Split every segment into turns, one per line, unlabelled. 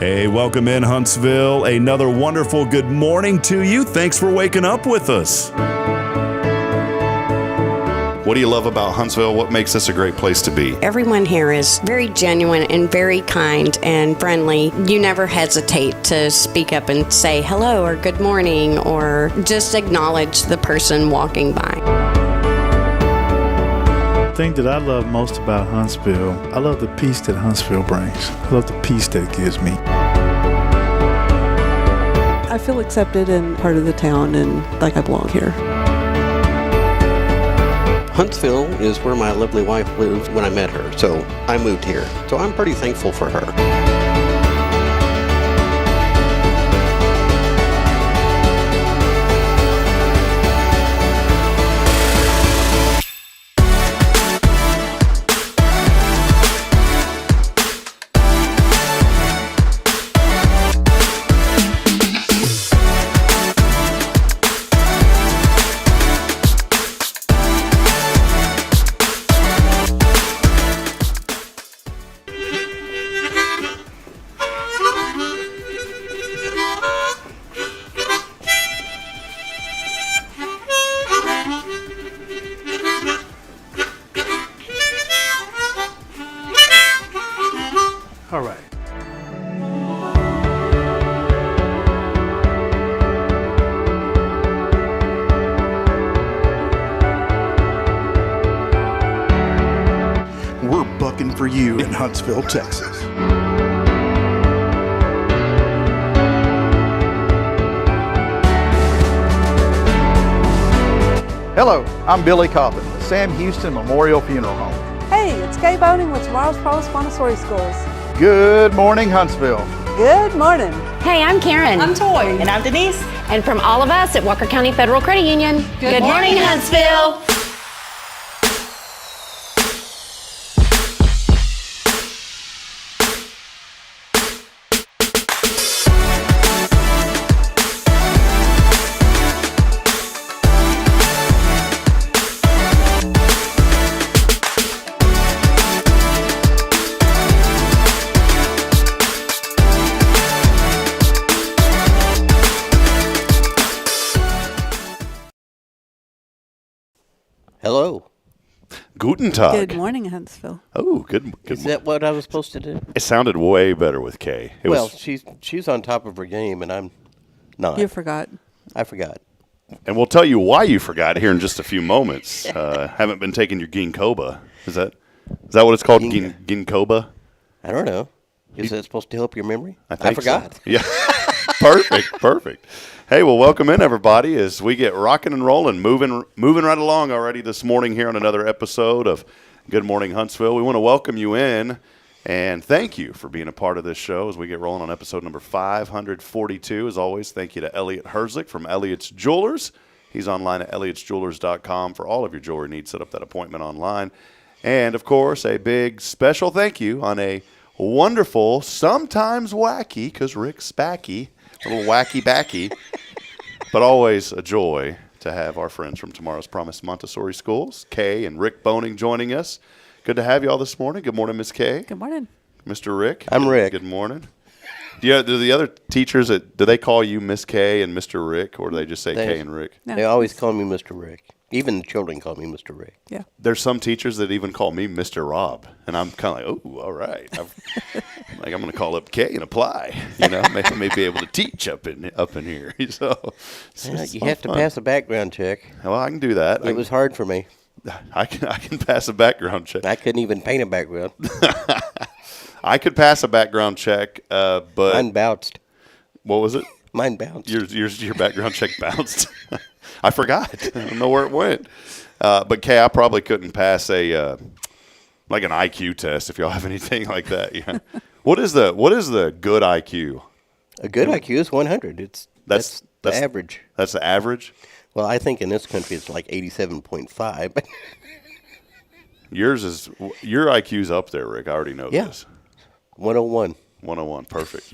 Hey, welcome in Huntsville. Another wonderful good morning to you. Thanks for waking up with us. What do you love about Huntsville? What makes this a great place to be?
Everyone here is very genuine and very kind and friendly. You never hesitate to speak up and say hello or good morning or just acknowledge the person walking by.
The thing that I love most about Huntsville, I love the peace that Huntsville brings. I love the peace that it gives me.
I feel accepted and part of the town and like I belong here.
Huntsville is where my lovely wife lived when I met her, so I moved here. So I'm pretty thankful for her.
All right.
We're bucking for you in Huntsville, Texas.
Hello, I'm Billy Coppin, the Sam Houston Memorial Funeral Home.
Hey, it's Kay Boning with Tomorrow's Promise Montessori Schools.
Good morning, Huntsville.
Good morning.
Hey, I'm Karen.
I'm Toy. And I'm Denise.
And from all of us at Walker County Federal Credit Union,
Good morning, Huntsville.
Hello.
Guten Tag.
Good morning, Huntsville.
Oh, good.
Is that what I was supposed to do?
It sounded way better with Kay.
She's on top of her game, and I'm not.
You forgot.
I forgot.
And we'll tell you why you forgot here in just a few moments. Haven't been taking your ginkgoba. Is that what it's called? Ginkgoba?
I don't know. Is that supposed to help your memory?
I think
forgot.
So. Yeah. Perfect. Hey, well, welcome in, everybody, as we get rocking and rolling, moving right along already this morning here on another episode of Good Morning Huntsville. We want to welcome you in and thank you for being a part of this show as we get rolling on episode number 542. As always, thank you to Elliot Herzlich from Elliot's Jewelers. He's online at elliotsjewelers.com for all of your jewelry needs. Set up that appointment online. And, of course, a big special thank you on a wonderful, sometimes wacky, because Rick's backy, a little wacky-backy, but always a joy to have our friends from Tomorrow's Promise Montessori Schools, Kay and Rick Boning, joining us. Good to have you all this morning. Good morning, Miss Kay.
Good morning.
Mr. Rick.
I'm Rick.
Good morning. Do the other teachers, do they call you Miss Kay and Mr. Rick, or do they just say Kay and Rick?
No.
They always call me Mr. Rick. Even the children call me Mr. Rick.
Yeah.
There's some teachers that even call me Mr. Rob, and I'm kind of like, oh, all right. I'm going to call up Kay and apply. Maybe be able to teach up in here. So
You have to pass a background check.
Well, I can do that.
It was hard for me.
I can pass a background check.
I couldn't even paint a background.
I could pass a background check, but
Mine bounced.
What was it?
Mine bounced.
Your background check bounced. I forgot. I don't know where it went. But Kay, I probably couldn't pass a like an IQ test if y'all have anything like that. Yeah. What is the good IQ?
A good IQ is 100. That's the average.
That's the average?
Well, I think in this country it's like 87.5.
Your IQ's up there, Rick. I already know this.
101.
101, perfect.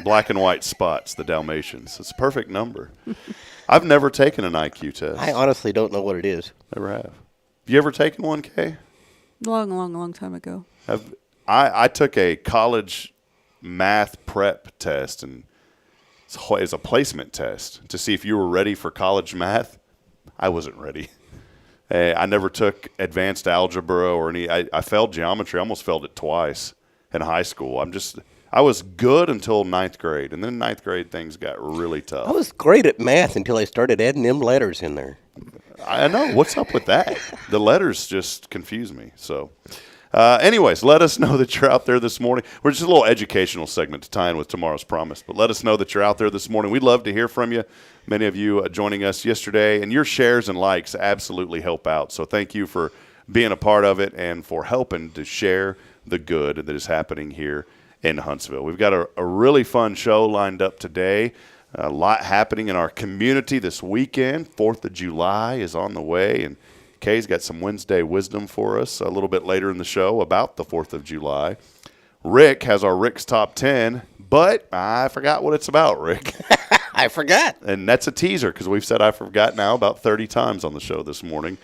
Black and white spots, the Dalmatians. It's a perfect number. I've never taken an IQ test.
I honestly don't know what it is.
Never have. Have you ever taken one, Kay?
Long time ago.
I took a college math prep test, and it's a placement test to see if you were ready for college math. I wasn't ready. I never took advanced algebra or any. I failed geometry. I almost failed it twice in high school. I was good until ninth grade, and then ninth grade things got really tough.
I was great at math until I started adding them letters in there.
I know. What's up with that? The letters just confuse me. So, anyways, let us know that you're out there this morning. We're just a little educational segment to tie in with tomorrow's promise, but let us know that you're out there this morning. We'd love to hear from you. Many of you joining us yesterday, and your shares and likes absolutely help out. So thank you for being a part of it and for helping to share the good that is happening here in Huntsville. We've got a really fun show lined up today. A lot happening in our community this weekend. 4th of July is on the way, and Kay's got some Wednesday wisdom for us a little bit later in the show about the 4th of July. Rick has our Rick's Top 10, but I forgot what it's about, Rick.
I forgot.
And that's a teaser because we've said I forgot now about 30 times on the show this morning.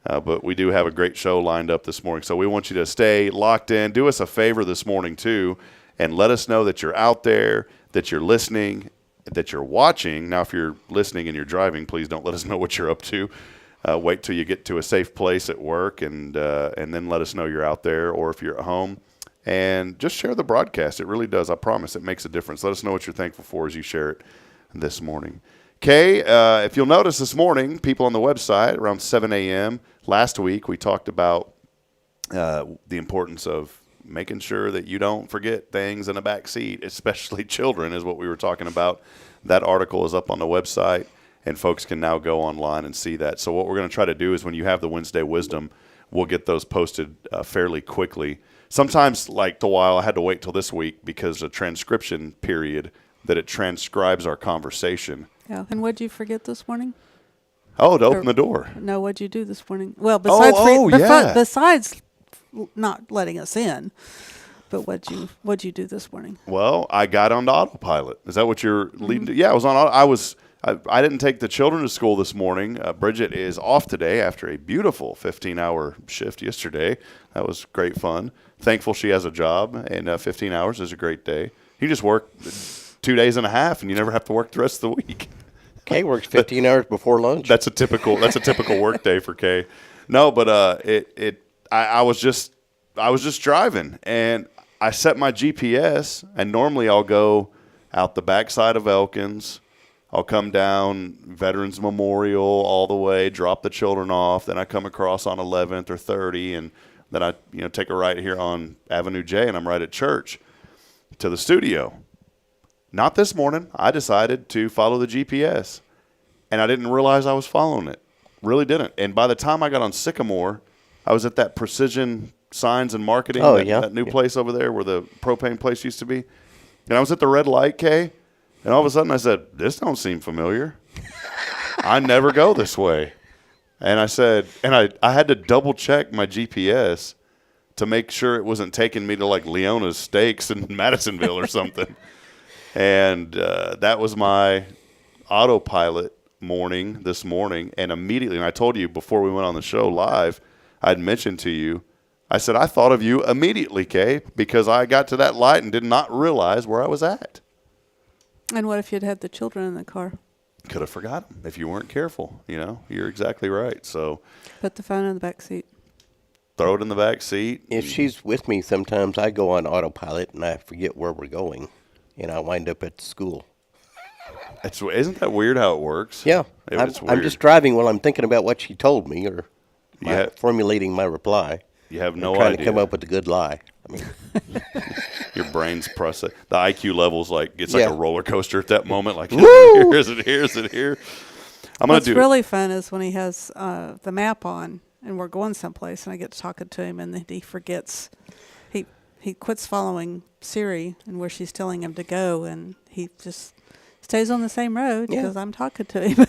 But we do have a great show lined up this morning. So we want you to stay locked in. Do us a favor this morning, too, and let us know that you're out there, that you're listening, that you're watching. Now, if you're listening and you're driving, please don't let us know what you're up to. Wait till you get to a safe place at work and then let us know you're out there, or if you're at home. And just share the broadcast. It really does. I promise it makes a difference. Let us know what you're thankful for as you share it this morning. Kay, if you'll notice this morning, people on the website around 7 a.m. last week, we talked about the importance of making sure that you don't forget things in the back seat, especially children, is what we were talking about. That article is up on the website, and folks can now go online and see that. So what we're going to try to do is when you have the Wednesday Wisdom, we'll get those posted fairly quickly. Sometimes, like the while, I had to wait till this week because of transcription period that it transcribes our conversation.
Yeah. And what'd you forget this morning?
Oh, to open the door.
No, what'd you do this morning? Well, besides besides not letting us in, but what'd you do this morning?
Well, I got onto autopilot. Is that what you're leading to? Yeah, I was on. I didn't take the children to school this morning. Bridget is off today after a beautiful 15-hour shift yesterday. That was great fun. Thankful she has a job, and 15 hours is a great day. You just work 2 days and a half, and you never have to work the rest of the week.
Kay works 15 hours before lunch.
That's a typical work day for Kay. No, but I was just driving, and I set my GPS, and normally I'll go out the backside of Elkins. I'll come down Veterans Memorial all the way, drop the children off, then I come across on 11th or 30, and then I take a right here on Avenue J, and I'm right at church to the studio. Not this morning. I decided to follow the GPS, and I didn't realize I was following it. Really didn't. And by the time I got on Sycamore, I was at that Precision Signs and Marketing, that new place over there where the propane place used to be. And I was at the red light, Kay, and all of a sudden I said, this don't seem familiar. I never go this way. And I said, and I had to double check my GPS to make sure it wasn't taking me to like Leona's Steaks in Madisonville or something. And that was my autopilot morning this morning. And immediately, and I told you before we went on the show live, I'd mentioned to you, I said, I thought of you immediately, Kay, because I got to that light and did not realize where I was at.
And what if you'd had the children in the car?
Could have forgot them if you weren't careful. You're exactly right. So
put the phone in the back seat.
Throw it in the back seat.
If she's with me, sometimes I go on autopilot and I forget where we're going, and I wind up at school.
Isn't that weird how it works?
Yeah.
It's weird.
I'm just driving while I'm thinking about what she told me or formulating my reply.
You have no
trying
idea.
To come up with a good lie. I mean,
your brain's process. The IQ level's like it's like a roller coaster at that moment. Like, is it here?
What's really fun is when he has the map on and we're going someplace and I get to talking to him and then he forgets. He quits following Siri and where she's telling him to go, and he just stays on the same road because I'm talking to him.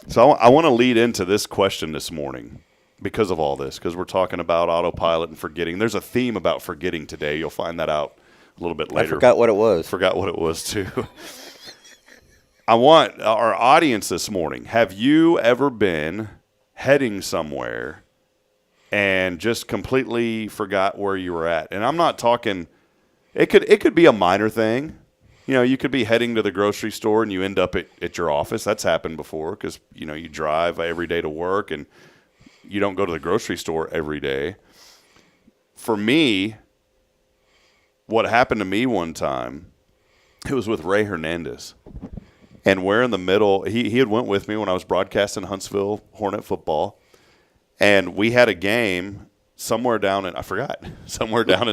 So I want to lead into this question this morning. Because of all this, because we're talking about autopilot and forgetting. There's a theme about forgetting today. You'll find that out a little bit later.
I forgot what it was.
Forgot what it was, too. I want our audience this morning, have you ever been heading somewhere and just completely forgot where you were at? And I'm not talking It could be a minor thing. You know, you could be heading to the grocery store and you end up at your office. That's happened before because, you know, you drive every day to work and you don't go to the grocery store every day. For me, what happened to me one time, it was with Ray Hernandez. And we're in the middle. He had went with me when I was broadcasting Huntsville Hornet football. And we had a game somewhere down in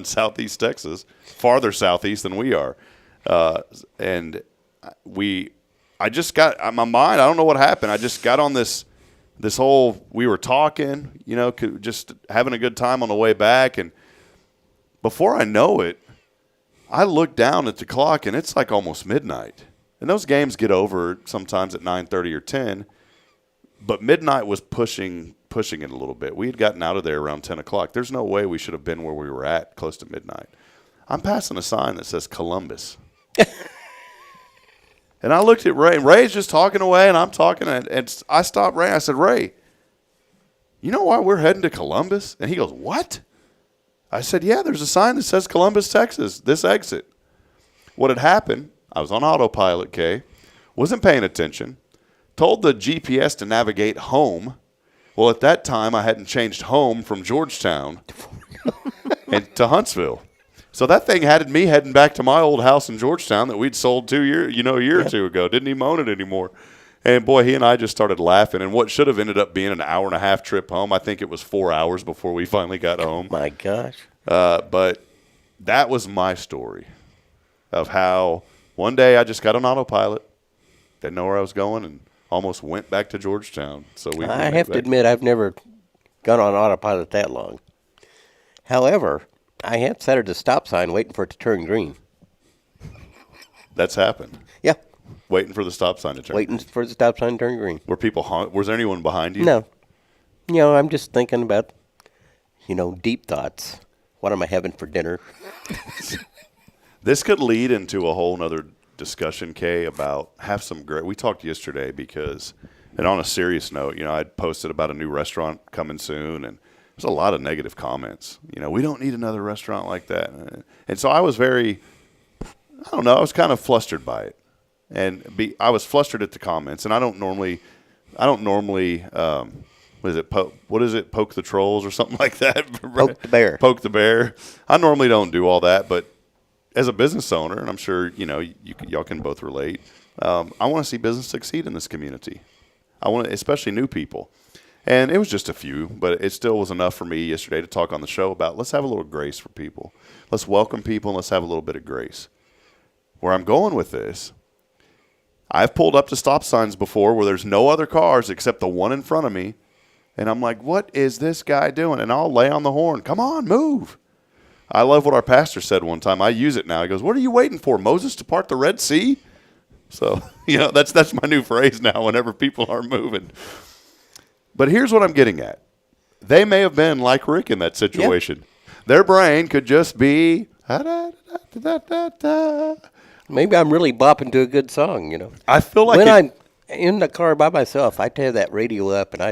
southeast Texas, farther southeast than we are. And I just got my mind. I don't know what happened. I just got on this whole. We were talking, you know, just having a good time on the way back, and before I know it, I look down at the clock, and it's like almost midnight. And those games get over sometimes at 9:30 or 10, but midnight was pushing it a little bit. We had gotten out of there around 10 o'clock. There's no way we should have been where we were at close to midnight. I'm passing a sign that says Columbus. And I looked at Ray, and Ray's just talking away, and I'm talking, and I stopped Ray. I said, Ray, you know why we're heading to Columbus? And he goes, what? I said, yeah, there's a sign that says Columbus, Texas, this exit. What had happened, I was on autopilot, Kay, wasn't paying attention, told the GPS to navigate home. Well, at that time, I hadn't changed home from Georgetown and to Huntsville. So that thing had me heading back to my old house in Georgetown that we'd sold a year or two ago. Didn't even own it anymore. And, boy, he and I just started laughing. And what should have ended up being an hour-and-a-half trip home, I think it was 4 hours before we finally got home.
My gosh.
But that was my story of how one day I just got on autopilot, didn't know where I was going, and almost went back to Georgetown. So I
have to admit I've never gone on autopilot that long. However, I have sat at a stop sign waiting for it to turn green.
That's happened.
Yeah.
Waiting for the stop sign to turn green.
Waiting for the stop sign to turn green.
Was there anyone behind you?
No. You know, I'm just thinking about, deep thoughts. What am I having for dinner?
This could lead into a whole nother discussion, Kay, about we talked yesterday because, and on a serious note, I'd posted about a new restaurant coming soon, and there's a lot of negative comments. We don't need another restaurant like that. And so I was I was kind of flustered by it. And I was flustered at the comments, and I don't normally, what is it, poke the trolls or something like that?
Poke the bear.
Poke the bear. I normally don't do all that, but as a business owner, and I'm sure, y'all can both relate, I want to see business succeed in this community. I want to, especially new people. And it was just a few, but it still was enough for me yesterday to talk on the show about let's have a little grace for people. Let's welcome people, and let's have a little bit of grace. Where I'm going with this, I've pulled up to stop signs before where there's no other cars except the one in front of me, and I'm like, what is this guy doing? And I'll lay on the horn. Come on, move. I love what our pastor said one time. I use it now. He goes, what are you waiting for, Moses, to part the Red Sea? So, that's my new phrase now whenever people are moving. But here's what I'm getting at. They may have been like Rick in that situation. Yeah. Their brain could just be,
maybe I'm really bopping to a good song,
I feel like
when I'm in the car by myself, I tear that radio up and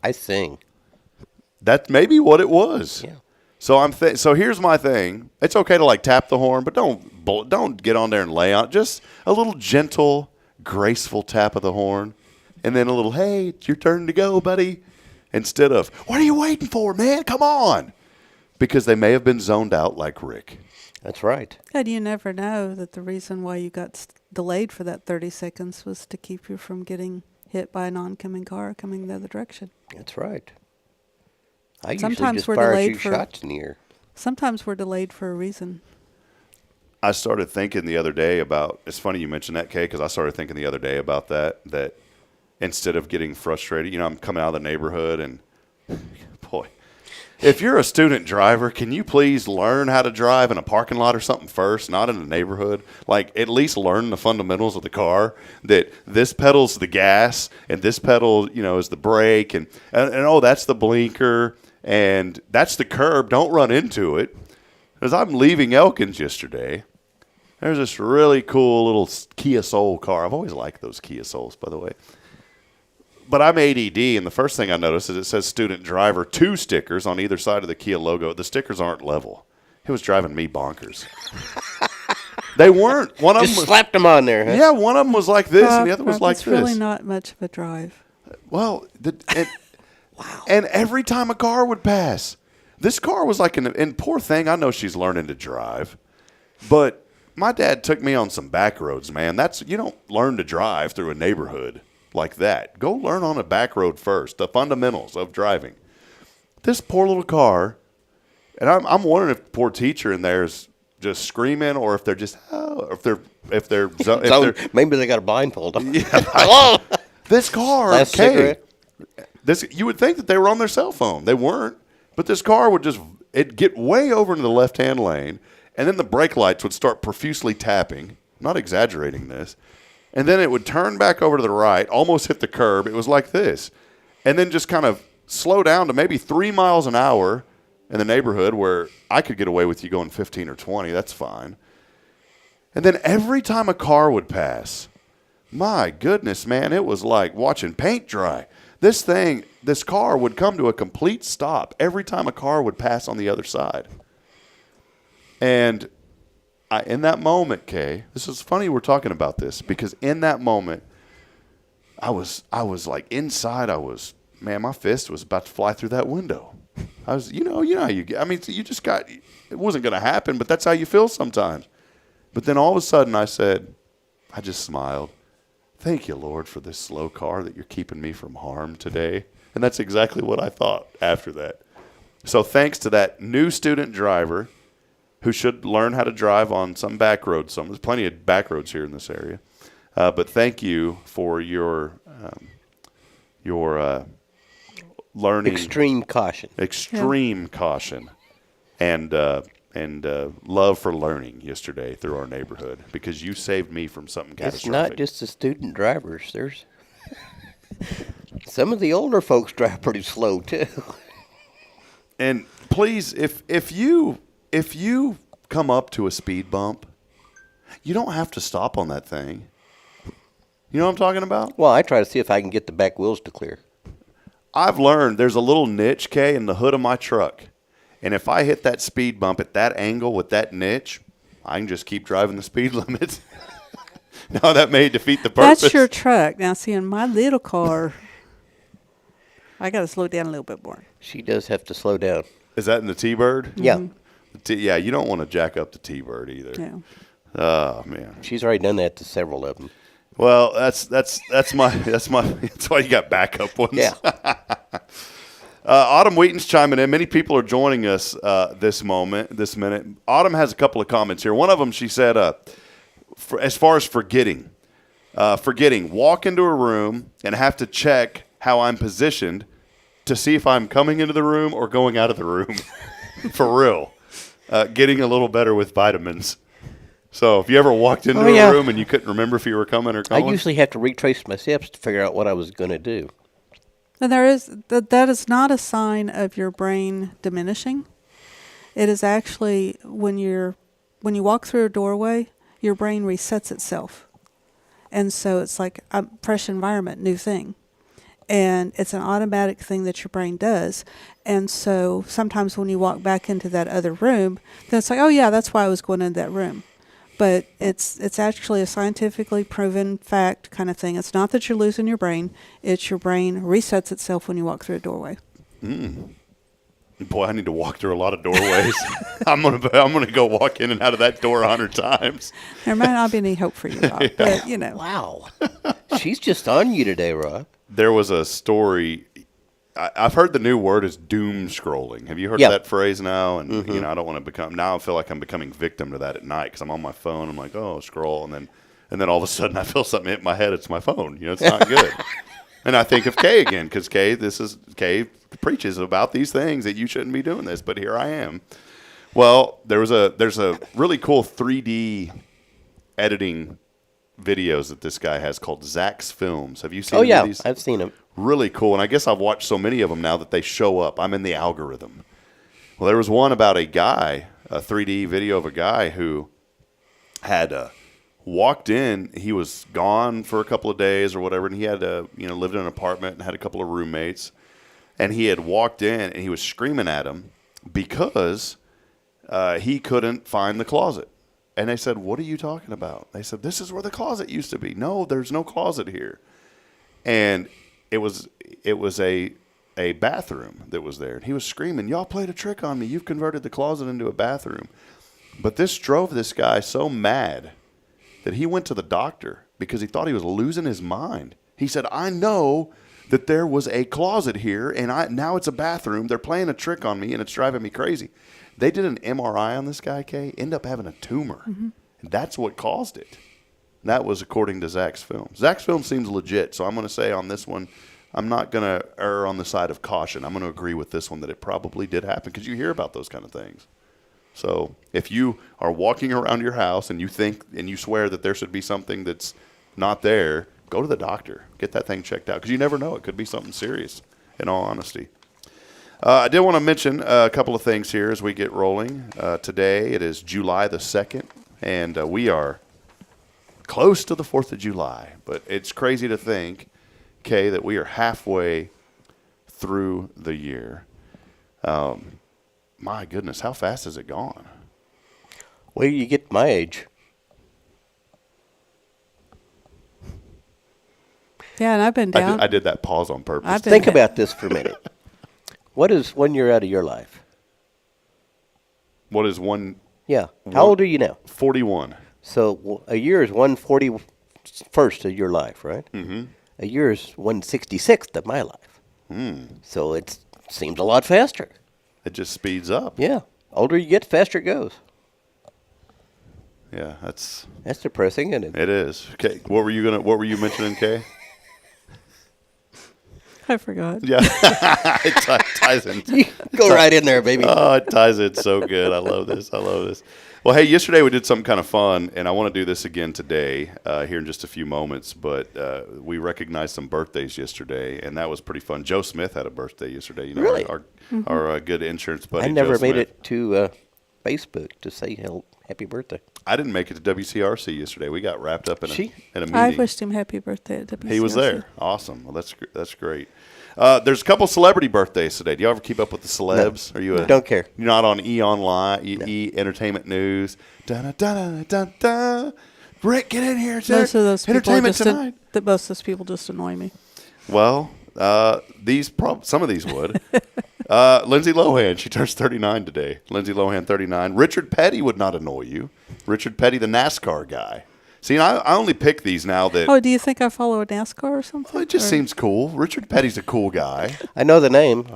I sing.
That's maybe what it was.
Yeah.
So so here's my thing. It's okay to tap the horn, but don't get on there and lay on. Just a little gentle, graceful tap of the horn, and then a little, hey, it's your turn to go, buddy. Instead of, what are you waiting for, man? Come on. Because they may have been zoned out like Rick.
That's right.
And you never know that the reason why you got delayed for that 30 seconds was to keep you from getting hit by an oncoming car coming the other direction.
That's right. I
sometimes
usually just fire a few shots in the air.
Sometimes we're delayed for a reason.
I started thinking the other day about, it's funny you mentioned that, Kay, because I started thinking the other day about that instead of getting frustrated, I'm coming out of the neighborhood and, boy, if you're a student driver, can you please learn how to drive in a parking lot or something first, not in a neighborhood? At least learn the fundamentals of the car, that this pedal's the gas and this pedal, is the brake and that's the blinker and that's the curb. Don't run into it. As I'm leaving Elkins yesterday, there's this really cool little Kia Soul car. I've always liked those Kia Souls, by the way. But I'm ADD, and the first thing I noticed is it says student driver, 2 stickers on either side of the Kia logo. The stickers aren't level. It was driving me bonkers. They weren't. One of
Just
them was,
slapped them on there, huh?
Yeah, one of them was like this, and the other was like
it's
this.
really not much of a drive.
Well, wow. And every time a car would pass, this car was like, and poor thing, I know she's learning to drive, but my dad took me on some back roads, man. You don't learn to drive through a neighborhood like that. Go learn on a back road first, the fundamentals of driving. This poor little car, and I'm wondering if the poor teacher in there is just screaming, or if they're just,
Maybe they got a blindfold on.
Yeah, hello. This car,
Last cigarette.
You would think that they were on their cell phone. They weren't, but this car would it'd get way over into the left-hand lane, and then the brake lights would start profusely tapping. I'm not exaggerating this. And then it would turn back over to the right, almost hit the curb. It was like this. And then just kind of slow down to maybe 3 miles an hour in the neighborhood where I could get away with you going 15 or 20. That's fine. And then every time a car would pass, my goodness, man, it was like watching paint dry. This car would come to a complete stop every time a car would pass on the other side. And in that moment, Kay, this is funny we're talking about this, because in that moment, I was like inside, man, my fist was about to fly through that window. I was, you know how you get. I mean, you just got, it wasn't going to happen, but that's how you feel sometimes. But then all of a sudden I just smiled. Thank you, Lord, for this slow car that you're keeping me from harm today. And that's exactly what I thought after that. So thanks to that new student driver who should learn how to drive on some back roads. There's plenty of back roads here in this area. But thank you for your learning.
Extreme caution.
Caution. And love for learning yesterday through our neighborhood, because you saved me from something catastrophic.
It's not just the student drivers. There's some of the older folks drive pretty slow too.
And please, if you come up to a speed bump, you don't have to stop on that thing. You know what I'm talking about?
Well, I try to see if I can get the back wheels to clear.
I've learned there's a little niche, Kay, in the hood of my truck. And if I hit that speed bump at that angle with that niche, I can just keep driving the speed limit. No, that may defeat the purpose.
That's your truck. Now, see, in my little car, I got to slow down a little bit more.
She does have to slow down.
Is that in the T-Bird?
Mm-hmm.
Yeah.
Yeah, you don't want to jack up the T-Bird either.
Yeah.
Oh, man.
She's already done that to several of them.
Well, that's why you got backup ones.
Yeah.
Autumn Wheaton's chiming in. Many people are joining us this minute. Autumn has a couple of comments here. One of them, she said, as far as forgetting, walk into a room and have to check how I'm positioned to see if I'm coming into the room or going out of the room. For real. Getting a little better with vitamins. So if you ever walked into a room and you couldn't remember if you were coming or going?
I usually have to retrace my steps to figure out what I was going to do.
And that is not a sign of your brain diminishing. It is actually when you walk through a doorway, your brain resets itself. And so it's like a fresh environment, new thing. And it's an automatic thing that your brain does. And so sometimes when you walk back into that other room, then it's like, oh yeah, that's why I was going into that room. But it's actually a scientifically proven fact kind of thing. It's not that you're losing your brain. It's your brain resets itself when you walk through a doorway.
Boy, I need to walk through a lot of doorways. I'm gonna go walk in and out of that door 100 times.
There might not be any hope for you, Rob, but you know.
Wow. She's just on you today, Rob.
There was a story. I've heard the new word is doom scrolling. Have you heard that phrase now? And you know, I don't want to become. Now I feel like I'm becoming victim to that at night because I'm on my phone. I'm like, oh, scroll, and then all of a sudden I feel something hit my head. It's my phone. You know, it's not good. And I think of Kay again because Kay preaches about these things that you shouldn't be doing this, but here I am. Well, there's a really cool 3D editing videos that this guy has called Zach's Films. Have you seen any of these?
I've seen them.
Really cool, and I guess I've watched so many of them now that they show up. I'm in the algorithm. Well, there was one about a guy, a 3D video of a guy who had walked in. He was gone for a couple of days or whatever, and he had lived in an apartment and had a couple of roommates. And he had walked in, and he was screaming at him because he couldn't find the closet. And they said, "What are you talking about?" They said, "This is where the closet used to be." "No, there's no closet here." And it was a bathroom that was there. And he was screaming, "Y'all played a trick on me. You've converted the closet into a bathroom." But this drove this guy so mad that he went to the doctor because he thought he was losing his mind. He said, "I know that there was a closet here, and now it's a bathroom. They're playing a trick on me, and it's driving me crazy." They did an MRI on this guy, Kay, ended up having a tumor. Mm-hmm. And that's what caused it. That was according to Zach's film. Zach's film seems legit, so I'm going to say on this one, I'm not going to err on the side of caution. I'm going to agree with this one that it probably did happen because you hear about those kind of things. So if you are walking around your house and you think and you swear that there should be something that's not there, go to the doctor. Get that thing checked out because you never know. It could be something serious, in all honesty. I did want to mention a couple of things here as we get rolling. Today it is July the 2nd, and we are close to the 4th of July. But it's crazy to think, Kay, that we are halfway through the year. My goodness, how fast has it gone?
Wait till you get my age.
Yeah, and I've been down.
I did that pause on purpose.
Think about this for a minute. What is 1 year out of your life?
What is one?
Yeah. How old are you now?
41.
So a year is 141st of your life, right?
Mm-hmm.
A year is 166th of my life. So it seems a lot faster.
It just speeds up.
Yeah. Older you get, faster it goes.
Yeah, that's
depressing, isn't it?
It is. Okay, what were you mentioning, Kay?
I forgot.
Yeah, it ties in.
Go right in there, baby.
Oh, it ties in so good. I love this. Well, hey, yesterday we did something kind of fun, and I want to do this again today here in just a few moments. But we recognized some birthdays yesterday, and that was pretty fun. Joe Smith had a birthday yesterday. You know,
really?
Our good insurance buddy.
I never
Joe
made
Smith.
it to Facebook to say happy birthday.
I didn't make it to WCRC yesterday. We got wrapped up in a meeting.
I wished him happy birthday at WCRC.
He was there. Awesome. Well, that's great. There's a couple celebrity birthdays today. Do you ever keep up with the celebs?
No.
Are you
don't care.
You're not on E! Online, E! Entertainment News. Da-da-da-da-da-da. Rick, get in here. It's
most of those
entertainment tonight.
Most of those people just annoy me.
Well, some of these would. Lindsay Lohan, she turns 39 today. Lindsay Lohan, 39. Richard Petty would not annoy you. Richard Petty, the NASCAR guy. See, I only pick these now that...
Oh, do you think I follow a NASCAR or something?
Well, it just seems cool. Richard Petty's a cool guy.
I know the name.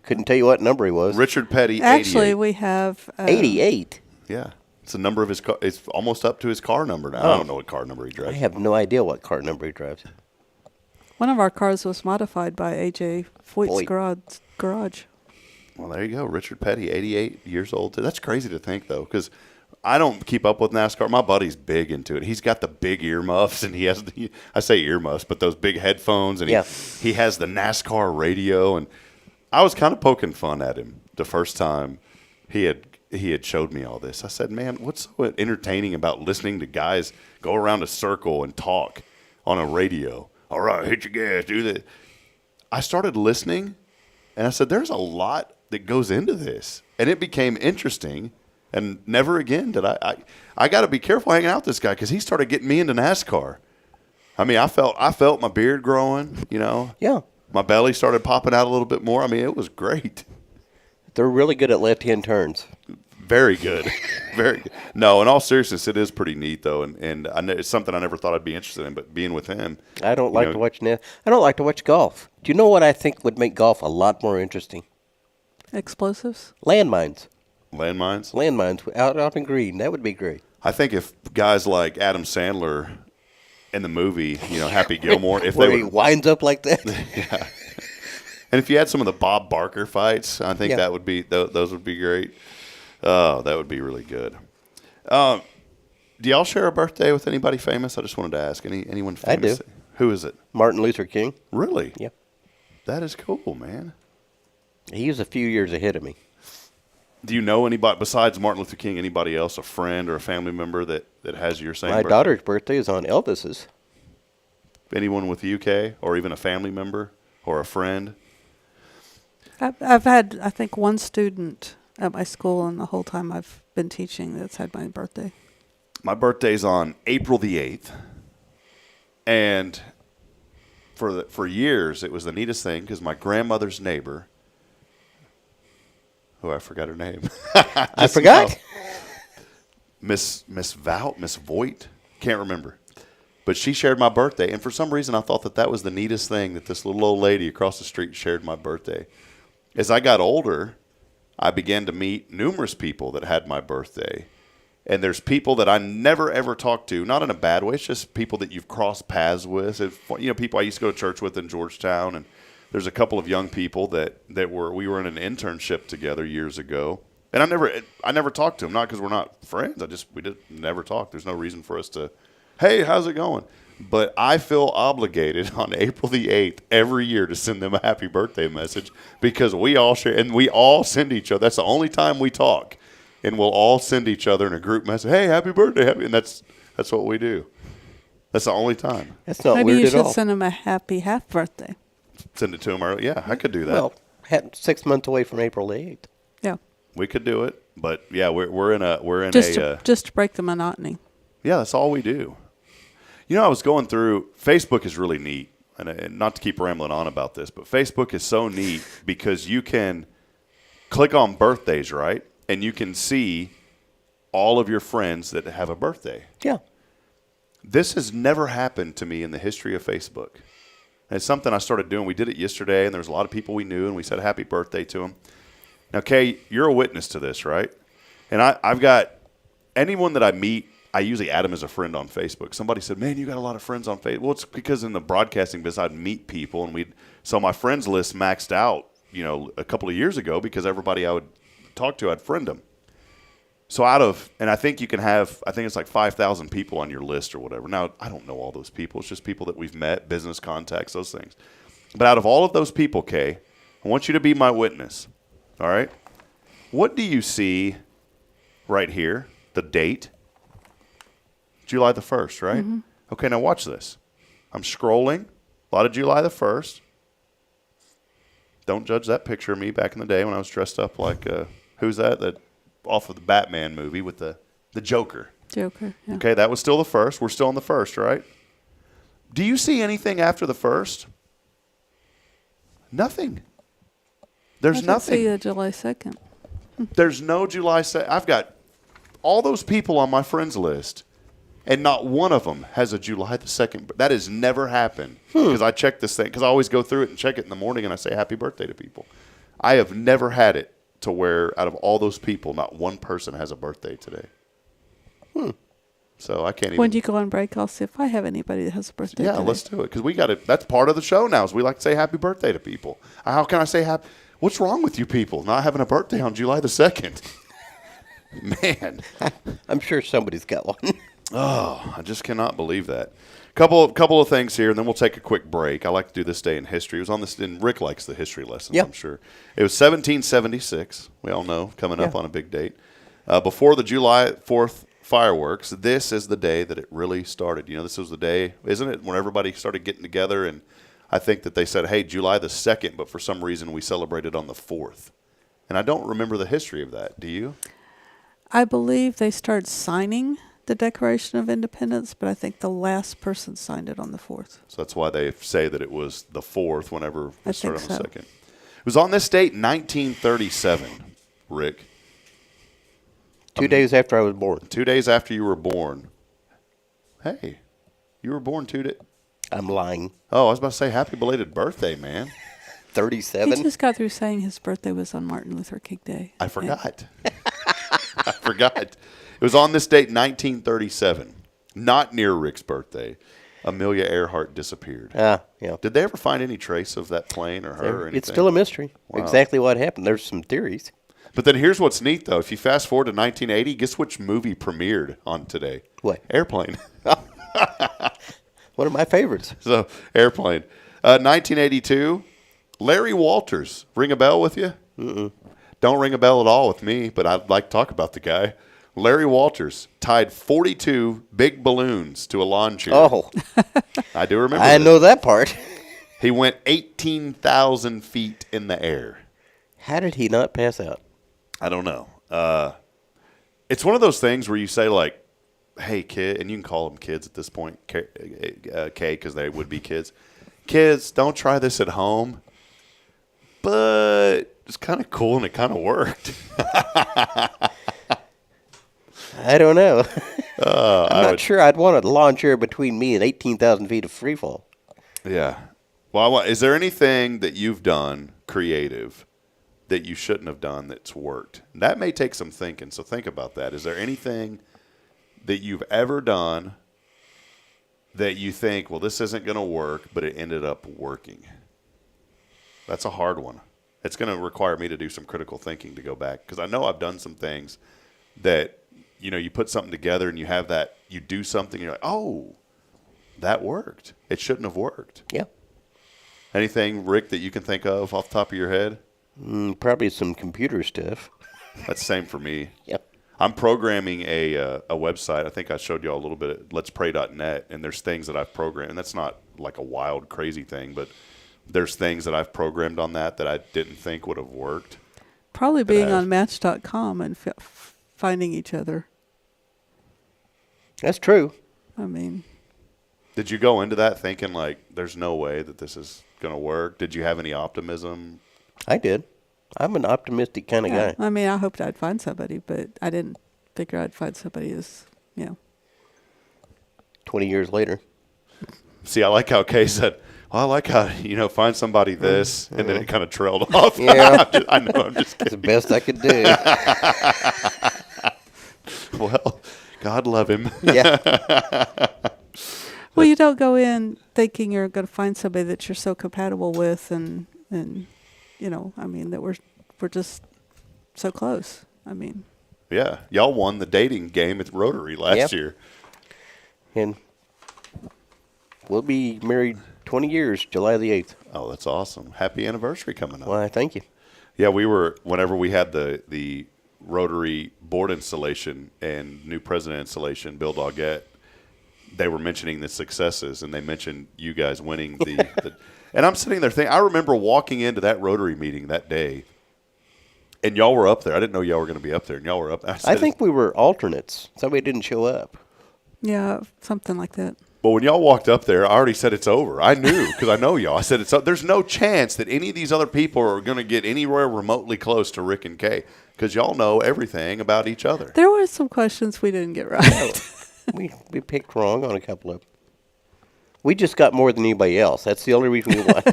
Couldn't tell you what number he was.
Richard Petty,
Actually,
88.
we have...
88?
Yeah. It's the number of his car. It's almost up to his car number now. I don't know what car number he drives.
I have no idea what car number he drives.
One of our cars was modified by A.J. Foyt's garage.
Well, there you go. Richard Petty, 88 years old. That's crazy to think, though, because I don't keep up with NASCAR. My buddy's big into it. He's got the big earmuffs, and he has I say earmuffs, but those big headphones, and he has the NASCAR radio. And I was kind of poking fun at him the first time he had showed me all this. I said, man, what's so entertaining about listening to guys go around a circle and talk on a radio? All right, hit your gas, do that. I started listening, and I said, there's a lot that goes into this. And it became interesting, and never again did I got to be careful hanging out with this guy because he started getting me into NASCAR. I mean, I felt my beard growing, you know.
Yeah.
My belly started popping out a little bit more. I mean, it was great.
They're really good at left-hand turns.
Very good. Very good. No, in all seriousness, it is pretty neat, though, and I know it's something I never thought I'd be interested in, but being with him.
I don't like to watch I don't like to watch golf. Do you know what I think would make golf a lot more interesting?
Explosives?
Landmines.
Landmines?
Landmines out in green. That would be great.
I think if guys like Adam Sandler in the movie, you know, Happy Gilmore, if
where
they
he winds up like that.
Yeah. And if you had some of the Bob Barker fights, I think that would be those would be great. Oh, that would be really good. Do y'all share a birthday with anybody famous? I just wanted to ask. Anyone famous?
I do.
Who is it?
Martin Luther King.
Really?
Yeah.
That is cool, man.
He was a few years ahead of me.
Do you know anybody besides Martin Luther King, anybody else, a friend or a family member that has your same
My
birthday?
daughter's birthday is on Elvis's.
Anyone with UK or even a family member or a friend?
I've had, I think, one student at my school, and the whole time I've been teaching that's had my birthday.
My birthday's on April the 8th. And for years, it was the neatest thing because my grandmother's neighbor, I forgot her name.
I forgot.
Miss Voigt, can't remember. But she shared my birthday, and for some reason I thought that was the neatest thing, that this little old lady across the street shared my birthday. As I got older, I began to meet numerous people that had my birthday. And there's people that I never, ever talked to, not in a bad way. It's just people that you've crossed paths with. People I used to go to church with in Georgetown. And there's a couple of young people we were in an internship together years ago. And I never talked to them, not because we're not friends. We just never talked. There's no reason for us to, hey, how's it going? But I feel obligated on April the 8th every year to send them a happy birthday message because we all share, and we all send each other. That's the only time we talk. And we'll all send each other in a group message, hey, happy birthday, and that's what we do. That's the only time.
That's not
Maybe
weird
you
at
should
all.
send them a happy half birthday.
Send it to them early. Yeah, I could do that.
Well, 6 months away from April the 8th.
Yeah.
We could do it, but yeah, we're in
Just to break the monotony.
Yeah, that's all we do. I was going through, Facebook is really neat, and not to keep rambling on about this, but Facebook is so neat because you can click on birthdays, right? And you can see all of your friends that have a birthday.
Yeah.
This has never happened to me in the history of Facebook. And it's something I started doing. We did it yesterday, and there was a lot of people we knew, and we said happy birthday to them. Now, Kay, you're a witness to this, right? And I've got anyone that I meet, I usually add them as a friend on Facebook. Somebody said, man, you got a lot of friends on Facebook. Well, it's because in the broadcasting business, I'd meet people, and so my friends list maxed out, a couple of years ago because everybody I would talk to, I'd friend them. So and I think you can have, I think it's like 5,000 people on your list or whatever. Now, I don't know all those people. It's just people that we've met, business contacts, those things. But out of all of those people, Kay, I want you to be my witness. All right? What do you see right here? The date? July the 1st, right? Mm-hmm. Okay, now watch this. I'm scrolling. A lot of July the 1st. Don't judge that picture of me back in the day when I was dressed up like, who's that? That off of the Batman movie with the Joker.
Joker, yeah.
Okay, that was still the 1st. We're still on the 1st, right? Do you see anything after the 1st? Nothing. There's nothing.
I see a July 2nd.
There's no July 2nd. I've got all those people on my friends list, and not one of them has a July the 2nd. That has never happened because I check this thing because I always go through it and check it in the morning, and I say happy birthday to people. I have never had it to where out of all those people, not one person has a birthday today. So I can't even.
When you go on break, I'll see if I have anybody that has a birthday today.
Let's do it because we got it. That's part of the show now is we like to say happy birthday to people. How can I say happy? What's wrong with you people not having a birthday on July the 2nd? Man.
I'm sure somebody's got one.
Oh, I just cannot believe that. Couple of things here, and then we'll take a quick break. I like to do this day in history. It was on this, and Rick likes the history lessons,
Yep.
I'm sure. It was 1776. We all know, coming up on a big date. Before the July 4th fireworks, this is the day that it really started. This was the day, isn't it, when everybody started getting together, and I think that they said, hey, July the 2nd, but for some reason we celebrated on the 4th. And I don't remember the history of that. Do you?
I believe they started signing the Declaration of Independence, but I think the last person signed it on the 4th.
So that's why they say that it was the 4th whenever it started on the 2nd. It was on this date, 1937, Rick.
2 days after I was born.
2 days after you were born. Hey, you were born 2 days.
I'm lying.
Oh, I was about to say happy belated birthday, man.
37?
He just got through saying his birthday was on Martin Luther King Day.
I forgot. I forgot. It was on this date, 1937, not near Rick's birthday. Amelia Earhart disappeared.
Yeah.
Did they ever find any trace of that plane or her or anything?
It's still a mystery.
Wow.
Exactly what happened. There's some theories.
But then here's what's neat, though. If you fast forward to 1980, guess which movie premiered on today?
What?
Airplane.
One of my favorites.
So, Airplane. 1982, Larry Walters. Ring a bell with you?
Mm-mm.
Don't ring a bell at all with me, but I'd like to talk about the guy. Larry Walters tied 42 big balloons to a lawn chair.
Oh.
I do remember
I know that part.
He went 18,000 feet in the air.
How did he not pass out?
I don't know. It's one of those things where you say, like, hey, kid, and you can call them kids at this point, K, because they would be kids. Kids, don't try this at home. But it's kind of cool, and it kind of worked.
I don't know. I'm not sure I'd want a lawn chair between me and 18,000 feet of free fall.
Yeah. Well, is there anything that you've done creative that you shouldn't have done that's worked? That may take some thinking, so think about that. Is there anything that you've ever done that you think, well, this isn't going to work, but it ended up working? That's a hard one. It's going to require me to do some critical thinking to go back, because I know I've done some things that, you know, you put something together and you have that, you do something, and you're like, oh, that worked. It shouldn't have worked.
Yeah.
Anything, Rick, that you can think of off the top of your head?
Probably some computer stuff.
That's the same for me.
Yep.
I'm programming a website. I think I showed you all a little bit at letspray.net, and there's things that I've programmed. And that's not like a wild, crazy thing, but there's things that I've programmed on that I didn't think would have worked.
Probably being on Match.com and finding each other.
That's true.
I mean,
did you go into that thinking, like, there's no way that this is going to work? Did you have any optimism?
I did. I'm an optimistic kind of guy.
I mean, I hoped I'd find somebody, but I didn't figure I'd find somebody as,
20 years later.
See, I like how Kay said, well, I like how, find somebody this, and then it kind of trailed off.
Yeah.
I know, I'm just kidding.
It's the best I could do.
Well, God love him.
Yeah.
Well, you don't go in thinking you're going to find somebody that you're so compatible with and that we're just so close. I mean.
Yeah. Y'all won the dating game at Rotary last year.
And we'll be married 20 years, July the 8th.
Oh, that's awesome. Happy anniversary coming up.
Well, thank you.
Yeah, whenever we had the Rotary board installation and new president installation, Bill Doggett, they were mentioning the successes, and they mentioned you guys winning the and I'm sitting there thinking, I remember walking into that Rotary meeting that day, and y'all were up there. I didn't know y'all were going to be up there, and y'all were up there.
I think we were alternates. Somebody didn't show up.
Yeah, something like that.
But when y'all walked up there, I already said it's over. I knew, because I know y'all. I said there's no chance that any of these other people are going to get anywhere remotely close to Rick and Kay, because y'all know everything about each other.
There were some questions we didn't get right.
We picked wrong on a couple of them. We just got more than anybody else. That's the only reason we won.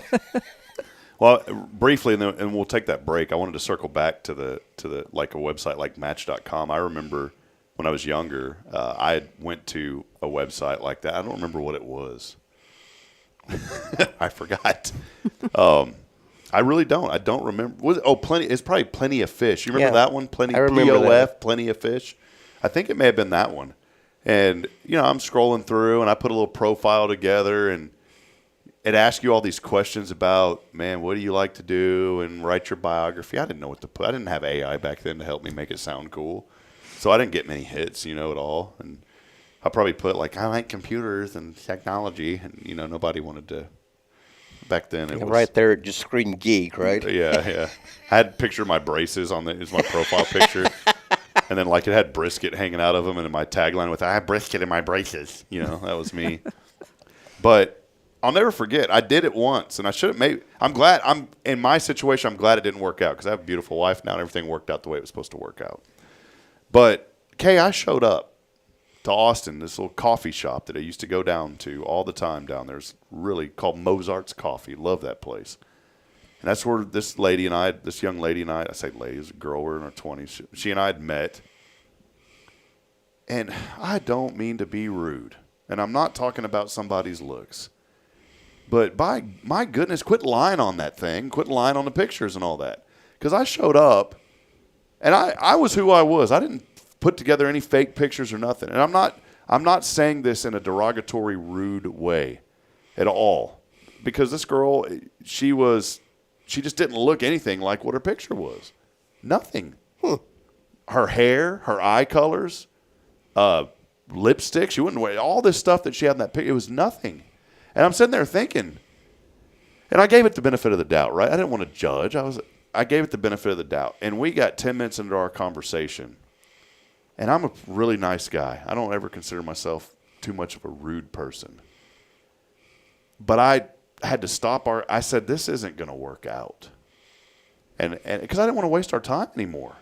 Well, briefly, and we'll take that break. I wanted to circle back to the like a website like Match.com. I remember when I was younger, I went to a website like that. I don't remember what it was. I forgot. I really don't. I don't remember. Plenty. It's probably Plenty of Fish. You remember that one? Plenty.
I remember that.
Plenty of Fish. I think it may have been that one. And, I'm scrolling through, and I put a little profile together, and it asks you all these questions about, man, what do you like to do, and write your biography. I didn't know what to put. I didn't have AI back then to help me make it sound cool. So I didn't get many hits, at all. And I probably put, like, I like computers and technology, and, nobody wanted to. Back then it was.
Right there, it just screamed geek, right?
Yeah. I had a picture of my braces on it was my profile picture. And then, like, it had brisket hanging out of them, and then my tagline with, I have brisket in my braces. That was me. But I'll never forget. I did it once, and I should have in my situation, I'm glad it didn't work out, because I have a beautiful wife now, and everything worked out the way it was supposed to work out. But, Kay, I showed up to Austin, this little coffee shop that I used to go down to all the time down there. It's really called Mozart's Coffee. Love that place. And that's where this young lady and I say lady, is a girl, we're in our 20s. She and I had met. And I don't mean to be rude. And I'm not talking about somebody's looks. But by my goodness, quit lying on that thing. Quit lying on the pictures and all that. Because I showed up, and I was who I was. I didn't put together any fake pictures or nothing. And I'm not saying this in a derogatory, rude way at all. Because this girl, she just didn't look anything like what her picture was. Nothing. Her hair, her eye colors, lipstick. She wouldn't wear all this stuff that she had in that picture. It was nothing. And I'm sitting there thinking, and I gave it the benefit of the doubt, right? I didn't want to judge. I gave it the benefit of the doubt. And we got 10 minutes into our conversation. And I'm a really nice guy. I don't ever consider myself too much of a rude person. But I had to stop I said, this isn't going to work out. And because I didn't want to waste our time anymore.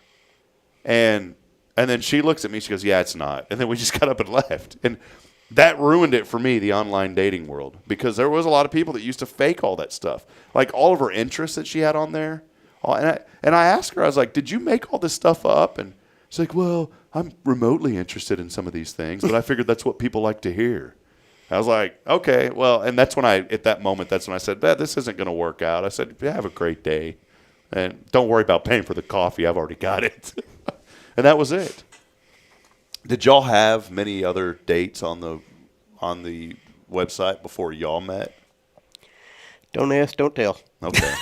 And then she looks at me, she goes, yeah, it's not. And then we just got up and left. And that ruined it for me, the online dating world, because there was a lot of people that used to fake all that stuff. Like all of her interests that she had on there. And I asked her, I was like, did you make all this stuff up? And she's like, well, I'm remotely interested in some of these things, but I figured that's what people like to hear. I was like, okay, well, and that's when at that moment, that's when I said, this isn't going to work out. I said, have a great day. And don't worry about paying for the coffee. I've already got it. And that was it. Did y'all have many other dates on the website before y'all met?
Don't ask, don't tell.
Okay.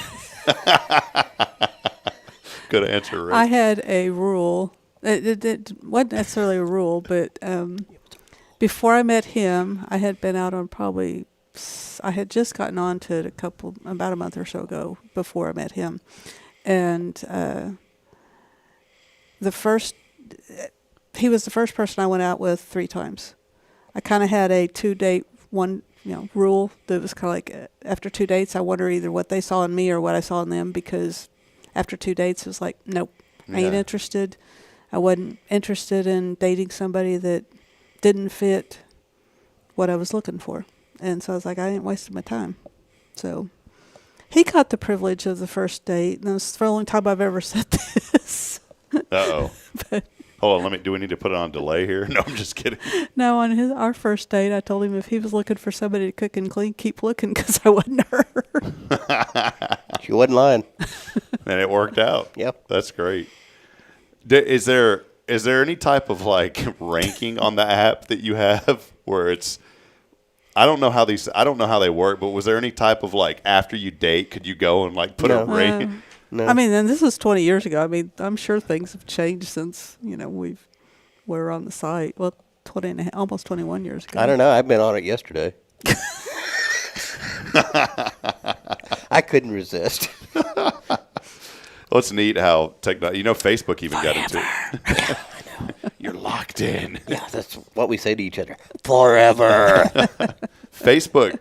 Good answer, Rick.
I had a rule. It wasn't necessarily a rule, but before I met him, I had been out on I had just gotten on to it about a month or so ago before I met him. And he was the first person I went out with 3 times. I kind of had a 2-date rule that was kind of like after 2 dates, I wonder either what they saw in me or what I saw in them, because after 2 dates, it was like, nope, I ain't interested. I wasn't interested in dating somebody that didn't fit what I was looking for. And so I was like, I ain't wasting my time. So he got the privilege of the first date, and it was the only time I've ever said this.
Uh-oh. Hold on, do we need to put it on delay here? No, I'm just kidding.
No, on our first date, I told him if he was looking for somebody to cook and clean, keep looking, because I wasn't her.
She wasn't lying.
And it worked out.
Yep.
That's great. Is there any type of like ranking on the app that you have where it's, I don't know how they work, but was there any type of like after you date, could you go and like put a rating?
No.
I mean, and this is 20 years ago. I mean, I'm sure things have changed since, we're on the site. Well, almost 21 years ago.
I don't know. I've been on it yesterday. I couldn't resist.
Well, it's neat how Facebook even got into it.
Yeah, I know.
You're locked in.
Yeah, that's what we say to each other. Forever.
Facebook,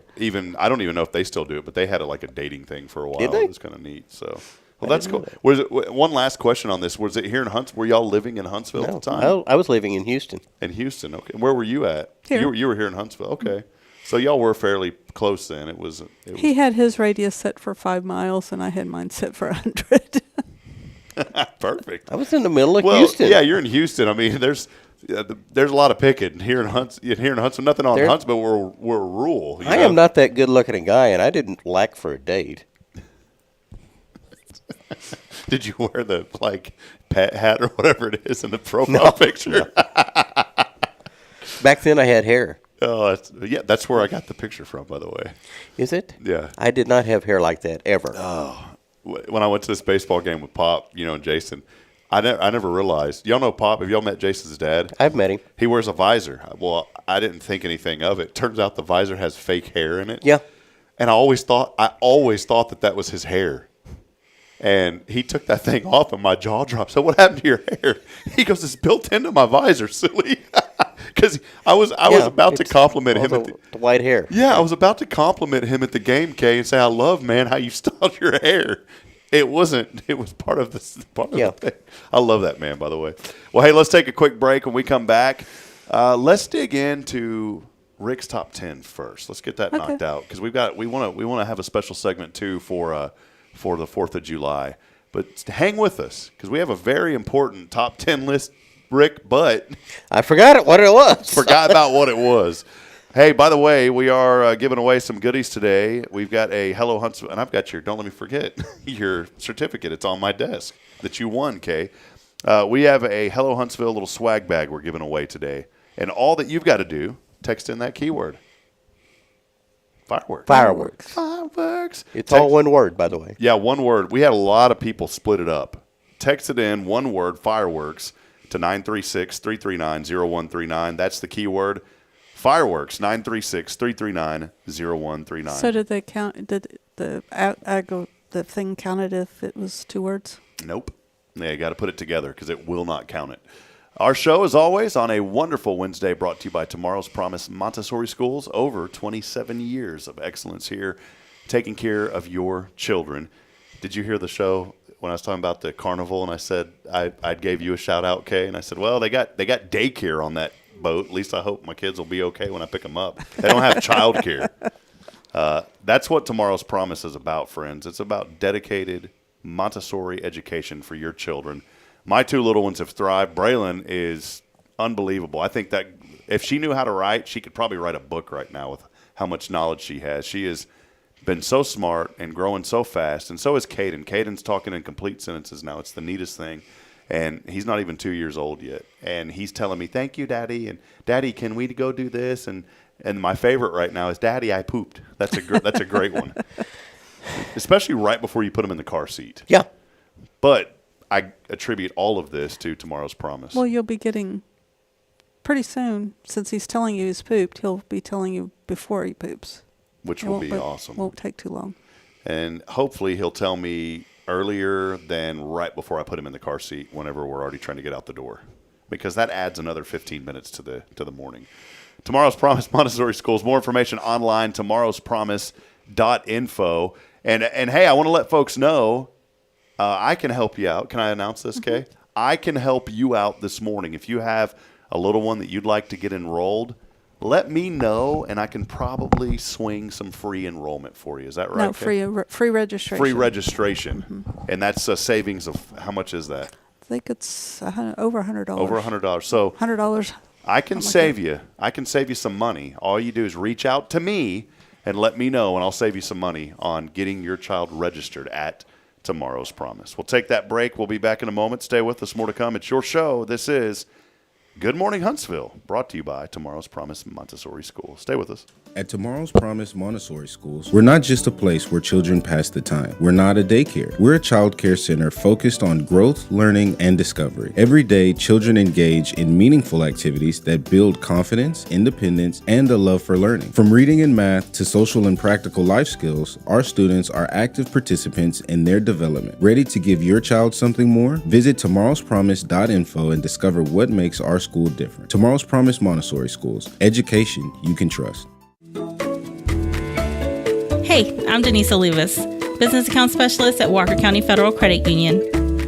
I don't even know if they still do it, but they had a dating thing for a while.
Did they?
It was kind of neat. So, well, that's cool. One last question on this. Was it here in Huntsville? Were y'all living in Huntsville at the time?
I was living in Houston.
In Houston, okay. Where were you at?
Here.
You were here in Huntsville, okay. So y'all were fairly close then. It was.
He had his radius set for 5 miles, and I had mine set for 100.
Perfect.
I was in the middle of Houston.
Yeah, you're in Houston. I mean, there's a lot of picking here in Huntsville. Nothing on Huntsville. We're rural.
I am not that good looking a guy, and I didn't lack for a date.
Did you wear the pet hat or whatever it is in the profile picture?
No. Back then, I had hair.
Oh, that's where I got the picture from, by the way.
Is it?
Yeah.
I did not have hair like that ever.
Oh. When I went to this baseball game with Pop, and Jason, I never realized. Y'all know Pop? Have y'all met Jason's dad?
I've met him.
He wears a visor. Well, I didn't think anything of it. Turns out the visor has fake hair in it.
Yeah.
And I always thought that was his hair. And he took that thing off, and my jaw dropped. So what happened to your hair? He goes, it's built into my visor, silly. Because I was about to compliment him.
The white hair.
Yeah, I was about to compliment him at the game, Kay, and say, I love, man, how you styled your hair. It wasn't. It was part of the thing. I love that, man, by the way. Well, hey, let's take a quick break. When we come back, let's dig into Rick's top 10 first. Let's get that knocked out, because we want to have a special segment too for the 4th of July. But hang with us, because we have a very important top 10 list, Rick, but
I forgot what it was.
Forgot about what it was. Hey, by the way, we are giving away some goodies today. We've got a Hello Huntsville, and I've got don't let me forget, your certificate. It's on my desk that you won, Kay. We have a Hello Huntsville little swag bag we're giving away today. And all that you've got to do, text in that keyword. Fireworks.
It's all one word, by the way.
Yeah, one word. We had a lot of people split it up. Text it in, one word, fireworks, to 936-339-0139. That's the keyword. Fireworks, 936-339-0139.
So did they count? Did I go the thing counted if it was 2 words?
Nope. Yeah, you got to put it together because it will not count it. Our show, as always, on a wonderful Wednesday, brought to you by Tomorrow's Promise Montessori Schools. Over 27 years of excellence here, taking care of your children. Did you hear the show when I was talking about the carnival, and I said I gave you a shout out, Kay, and I said, well, they got daycare on that boat. At least I hope my kids will be okay when I pick them up. They don't have childcare. That's what Tomorrow's Promise is about, friends. It's about dedicated Montessori education for your children. My 2 little ones have thrived. Braylon is unbelievable. I think that if she knew how to write, she could probably write a book right now with how much knowledge she has. She has been so smart and growing so fast, and so is Caden. Caden's talking in complete sentences now. It's the neatest thing, and he's not even 2 years old yet. And he's telling me, thank you, Daddy, and Daddy, can we go do this? And my favorite right now is, Daddy, I pooped. That's a great one, especially right before you put him in the car seat.
Yeah.
But I attribute all of this to Tomorrow's Promise.
Well, you'll be getting, pretty soon, since he's telling you he's pooped, he'll be telling you before he poops.
Which will be awesome.
Won't take too long.
And hopefully he'll tell me earlier than right before I put him in the car seat whenever we're already trying to get out the door, because that adds another 15 minutes to the morning. Tomorrow's Promise Montessori Schools. More information online, tomorrowspromise.info. And hey, I want to let folks know I can help you out. Can I announce this, Kay? I can help you out this morning. If you have a little one that you'd like to get enrolled, let me know, and I can probably swing some free enrollment for you. Is that right?
No, free registration.
Free registration. And that's a savings of, how much is that?
I think it's over $100.
Over $100. So
$100.
I can save you. I can save you some money. All you do is reach out to me and let me know, and I'll save you some money on getting your child registered at Tomorrow's Promise. We'll take that break. We'll be back in a moment. Stay with us. More to come. It's your show. This is Good Morning Huntsville, brought to you by Tomorrow's Promise Montessori School. Stay with us.
At Tomorrow's Promise Montessori Schools, we're not just a place where children pass the time. We're not a daycare. We're a child care center focused on growth, learning, and discovery. Every day, children engage in meaningful activities that build confidence, independence, and a love for learning. From reading and math to social and practical life skills, our students are active participants in their development. Ready to give your child something more? Visit tomorrowspromise.info and discover what makes our school different. Tomorrow's Promise Montessori Schools. Education you can trust.
Hey, I'm Denise Olivas, Business Account Specialist at Walker County Federal Credit Union.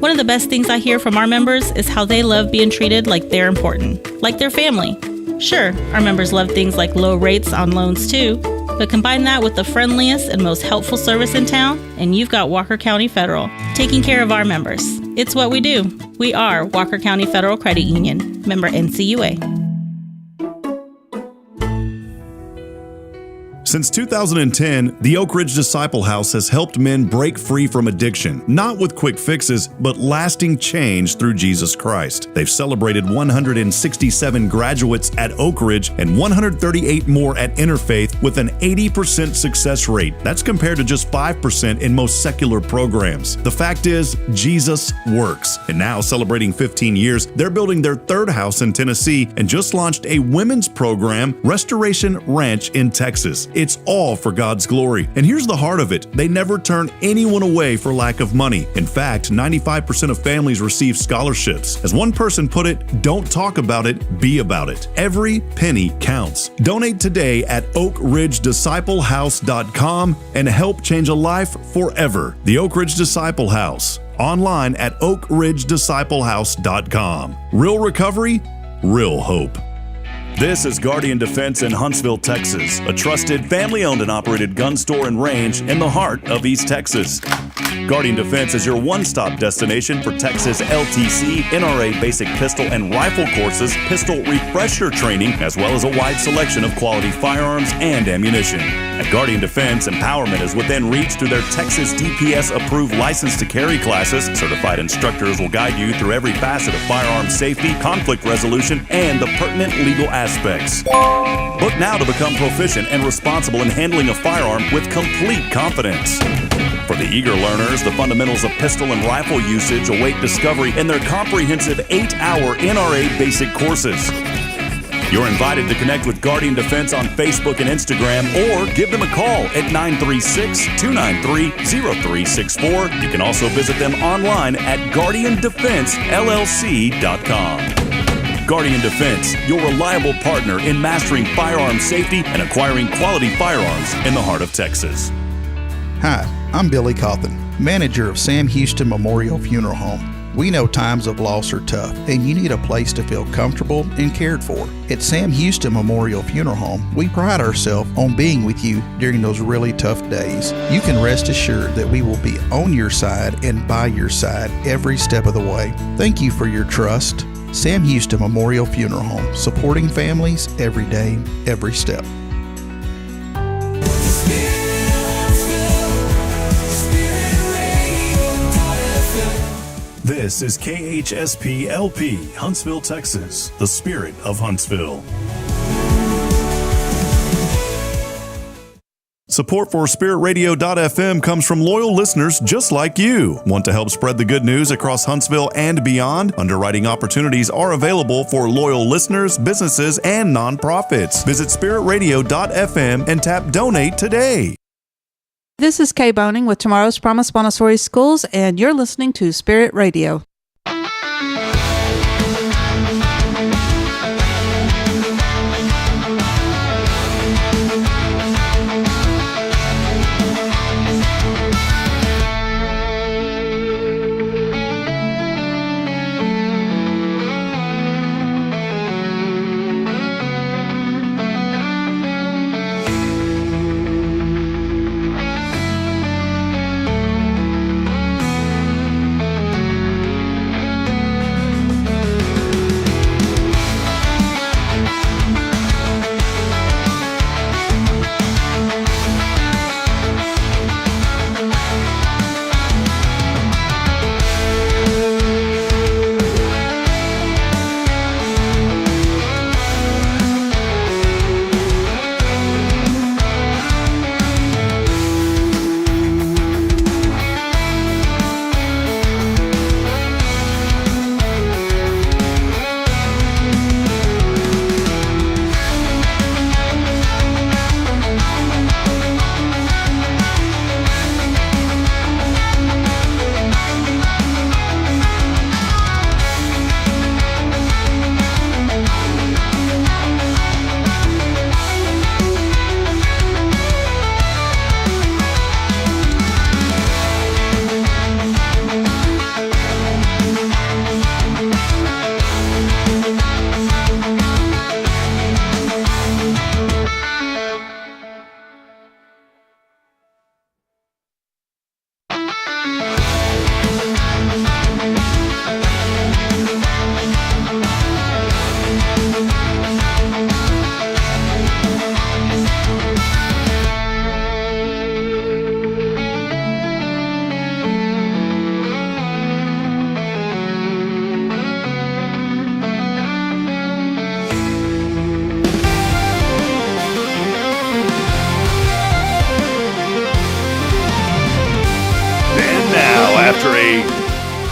One of the best things I hear from our members is how they love being treated like they're important, like their family. Sure, our members love things like low rates on loans too, but combine that with the friendliest and most helpful service in town, and you've got Walker County Federal, taking care of our members. It's what we do. We are Walker County Federal Credit Union, member NCUA.
Since 2010, the Oak Ridge Disciple House has helped men break free from addiction, not with quick fixes, but lasting change through Jesus Christ. They've celebrated 167 graduates at Oak Ridge and 138 more at Interfaith with an 80% success rate. That's compared to just 5% in most secular programs. The fact is, Jesus works. And now, celebrating 15 years, they're building their third house in Tennessee and just launched a women's program, Restoration Ranch in Texas. It's all for God's glory. And here's the heart of it. They never turn anyone away for lack of money. In fact, 95% of families receive scholarships. As one person put it, don't talk about it, be about it. Every penny counts. Donate today at oakridgedisciplehouse.com and help change a life forever. The Oak Ridge Disciple House. Online at oakridgedisciplehouse.com. Real recovery, real hope. This is Guardian Defense in Huntsville, Texas, a trusted family-owned and operated gun store and range in the heart of East Texas. Guardian Defense is your one-stop destination for Texas LTC, NRA basic pistol and rifle courses, pistol refresher training, as well as a wide selection of quality firearms and ammunition. At Guardian Defense, empowerment is within reach through their Texas DPS-approved license to carry classes. Certified instructors will guide you through every facet of firearm safety, conflict resolution, and the pertinent legal aspects. Book now to become proficient and responsible in handling a firearm with complete confidence. For the eager learners, the fundamentals of pistol and rifle usage await discovery in their comprehensive 8-hour NRA basic courses. You're invited to connect with Guardian Defense on Facebook and Instagram or give them a call at 936-293-0364. You can also visit them online at guardiandefensellc.com. Guardian Defense, your reliable partner in mastering firearm safety and acquiring quality firearms in the heart of Texas.
Hi, I'm Billy Cawthon, manager of Sam Houston Memorial Funeral Home. We know times of loss are tough, and you need a place to feel comfortable and cared for. At Sam Houston Memorial Funeral Home, we pride ourselves on being with you during those really tough days. You can rest assured that we will be on your side and by your side every step of the way. Thank you for your trust. Sam Houston Memorial Funeral Home, supporting families every day, every step.
This is KHSP LP, Huntsville, Texas, the spirit of Huntsville. Support for SpiritRadio.fm comes from loyal listeners just like you. Want to help spread the good news across Huntsville and beyond? Underwriting opportunities are available for loyal listeners, businesses, and nonprofits. Visit SpiritRadio.fm and tap Donate today.
This is Kay Boning with Tomorrow's Promise Montessori Schools, and you're listening to Spirit Radio.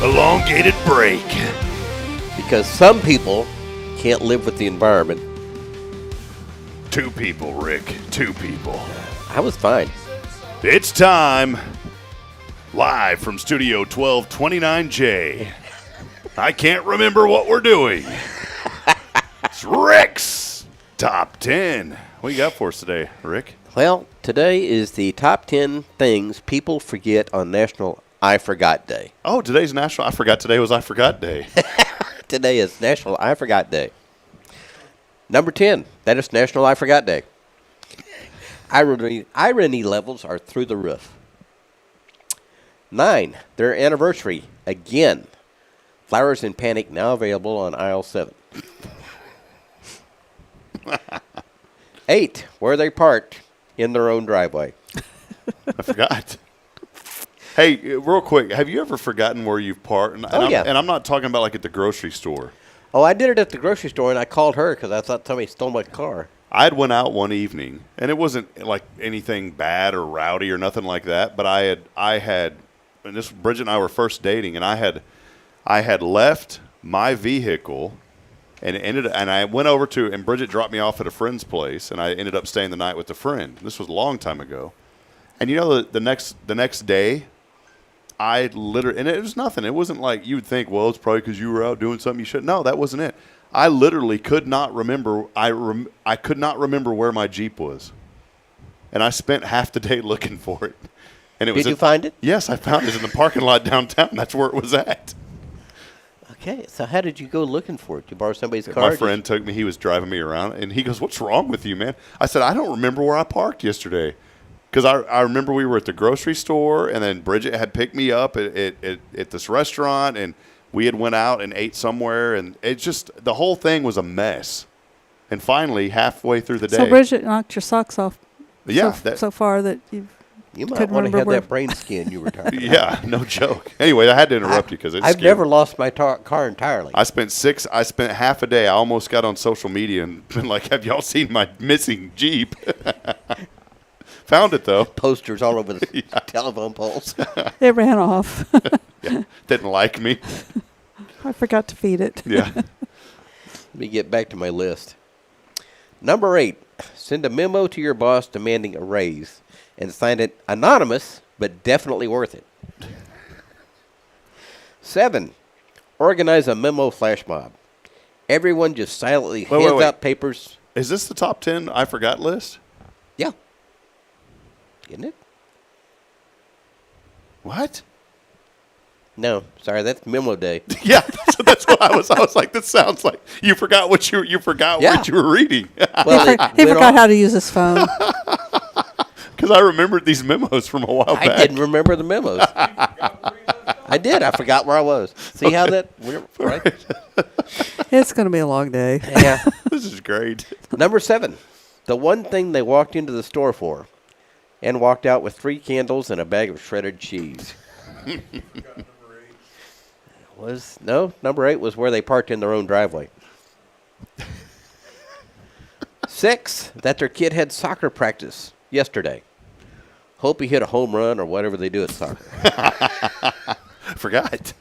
Elongated break.
Because some people can't live with the environment.
Two people, Rick. Two people.
I was fine.
It's time. Live from Studio 1229J. I can't remember what we're doing. It's Rick's Top 10. What you got for us today, Rick?
Well, today is the top 10 things people forget on National I Forgot Day.
Oh, today's National I Forgot Today was I Forgot Day.
Today is National I Forgot Day. Number 10, that is National I Forgot Day. Irony levels are through the roof. 9, their anniversary, again. Flowers in Panic now available on aisle 7. 8, where they parked in their own driveway.
I forgot. Hey, real quick, have you ever forgotten where you've parked?
Yeah.
And I'm not talking about like at the grocery store.
Oh, I did it at the grocery store, and I called her because I thought somebody stole my car.
I had went out one evening, and it wasn't like anything bad or rowdy or nothing like that. But I had, and this Bridget and I were first dating, and I had left my vehicle And I went over to, and Bridget dropped me off at a friend's place, and I ended up staying the night with a friend. This was a long time ago. And you know, the next day, I literally, and it was nothing. It wasn't like you would think, well, it's probably because you were out doing something you shouldn't. No, that wasn't it. I literally could not remember. I could not remember where my Jeep was, and I spent half the day looking for it. And it was.
Did you find it?
Yes, I found it in the parking lot downtown. That's where it was at.
Okay, so how did you go looking for it? You borrow somebody's car?
My friend took me. He was driving me around, and he goes, "What's wrong with you, man?" I said, "I don't remember where I parked yesterday." Because I remember we were at the grocery store, and then Bridget had picked me up at this restaurant, and we had went out and ate somewhere, and it just, the whole thing was a mess. And finally, halfway through the day.
So Bridget knocked your socks off
Yeah.
so far that you
might want to have that brain skin you were talking about.
Yeah, no joke. Anyway, I had to interrupt you because it's
I've never lost my car entirely.
I spent half a day. I almost got on social media and been like, have y'all seen my missing Jeep? Found it, though.
Posters all over the telephone poles.
It ran off.
Yeah, didn't like me.
I forgot to feed it.
Yeah.
Let me get back to my list. Number 8, send a memo to your boss demanding a raise and sign it anonymous, but definitely worth it. 7, organize a memo flash mob. Everyone just silently hands out papers.
Is this the top 10 I forgot list?
Yeah. Isn't it?
What?
No, sorry, that's memo day.
Yeah, that's what I was. I was like, this sounds like you forgot what you forgot what you were reading.
Well,
he forgot how to use his phone.
Because I remembered these memos from a while back.
I didn't remember the memos. I did. I forgot where I was. See how that? Right?
It's going to be a long day.
Yeah.
This is great.
Number 7, the one thing they walked into the store for, and walked out with 3 candles and a bag of shredded cheese. Number 8 was where they parked in their own driveway. 6, that their kid had soccer practice yesterday. Hope he hit a home run or whatever they do at soccer.
Forgot.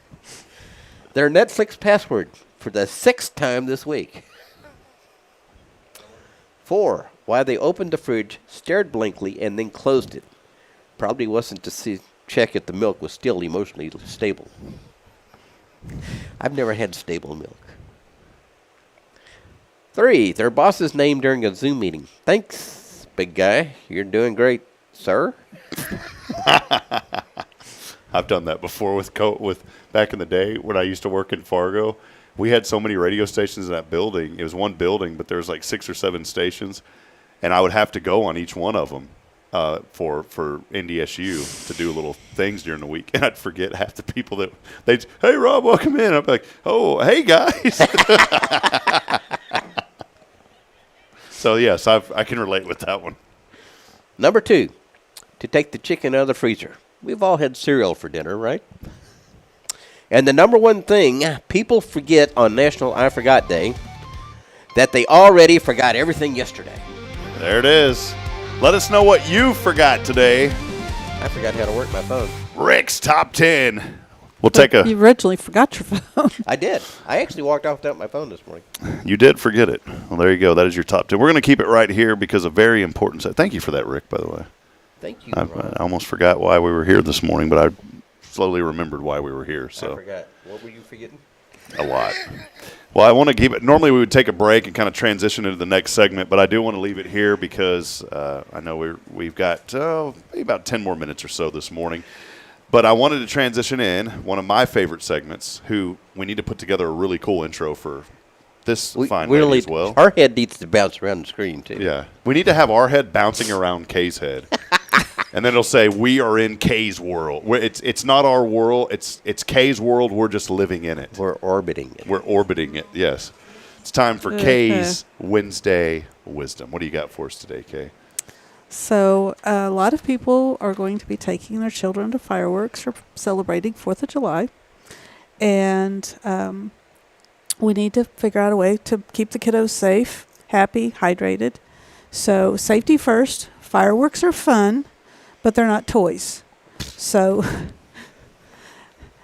Their Netflix password for the 6th time this week. 4, why they opened the fridge, stared blankly, and then closed it. Probably wasn't to check if the milk was still emotionally stable. I've never had stable milk. 3, their boss's name during a Zoom meeting. Thanks, big guy. You're doing great, sir.
I've done that before with back in the day when I used to work in Fargo. We had so many radio stations in that building. It was one building, but there was like 6 or 7 stations, and I would have to go on each one of them for NDSU to do little things during the week. And I'd forget half the people that they'd, hey, Rob, welcome in. I'd be like, oh, hey, guys. So, yes, I can relate with that one.
Number 2, to take the chicken out of the freezer. We've all had cereal for dinner, right? And the number one thing people forget on National I Forgot Day, that they already forgot everything yesterday.
There it is. Let us know what you forgot today.
I forgot how to work my phone.
Rick's Top 10.
You originally forgot your phone.
I did. I actually walked off without my phone this morning.
You did forget it. Well, there you go. That is your top 10. We're going to keep it right here because of very important. Thank you for that, Rick, by the way.
Thank you.
I almost forgot why we were here this morning, but I slowly remembered why we were here. So
I forgot. What were you forgetting?
A lot. Well, I want to keep it. Normally, we would take a break and kind of transition into the next segment, but I do want to leave it here because I know we've got maybe about 10 more minutes or so this morning. But I wanted to transition in one of my favorite segments. We need to put together a really cool intro for this fine lady as well.
Our head needs to bounce around the screen too.
Yeah, we need to have our head bouncing around Kay's head. And then it'll say, we are in Kay's world. It's not our world. It's Kay's world. We're just living in it.
We're orbiting it.
We're orbiting it, yes. It's time for Kay's Wednesday Wisdom. What do you got for us today, Kay?
So a lot of people are going to be taking their children to fireworks or celebrating 4th of July. And we need to figure out a way to keep the kiddos safe, happy, hydrated. So safety first. Fireworks are fun, but they're not toys. So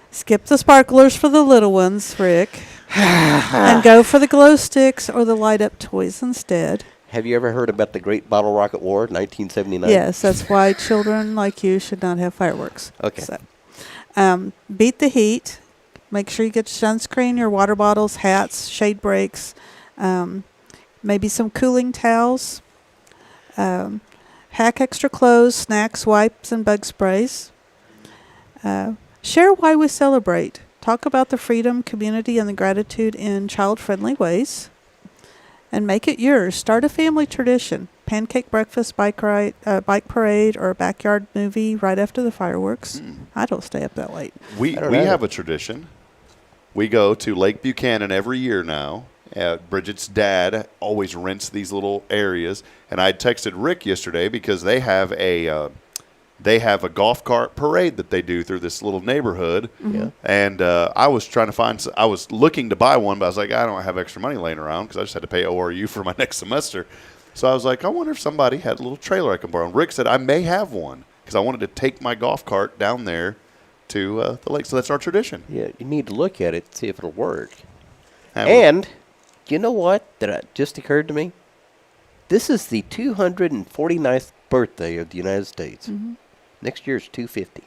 skip the sparklers for the little ones, Rick. And go for the glow sticks or the light-up toys instead.
Have you ever heard about the Great Bottle Rocket War, 1979?
Yes, that's why children like you should not have fireworks.
Okay.
So, beat the heat. Make sure you get your sunscreen, your water bottles, hats, shade breaks, maybe some cooling towels. Hack extra clothes, snacks, wipes, and bug sprays. Share why we celebrate. Talk about the freedom, community, and the gratitude in child-friendly ways. And make it yours. Start a family tradition. Pancake breakfast, bike parade, or a backyard movie right after the fireworks. I don't stay up that late.
We have a tradition. We go to Lake Buchanan every year now. Bridget's dad always rents these little areas, and I texted Rick yesterday because they have a golf cart parade that they do through this little neighborhood.
Yeah.
And I was trying to find. I was looking to buy one, but I was like, I don't have extra money laying around because I just had to pay ORU for my next semester. So I was like, I wonder if somebody had a little trailer I can borrow. And Rick said I may have one because I wanted to take my golf cart down there to the lake. So that's our tradition.
Yeah, you need to look at it, see if it'll work. And you know what? That just occurred to me. This is the 249th birthday of the United States.
Mm-hmm.
Next year is 250.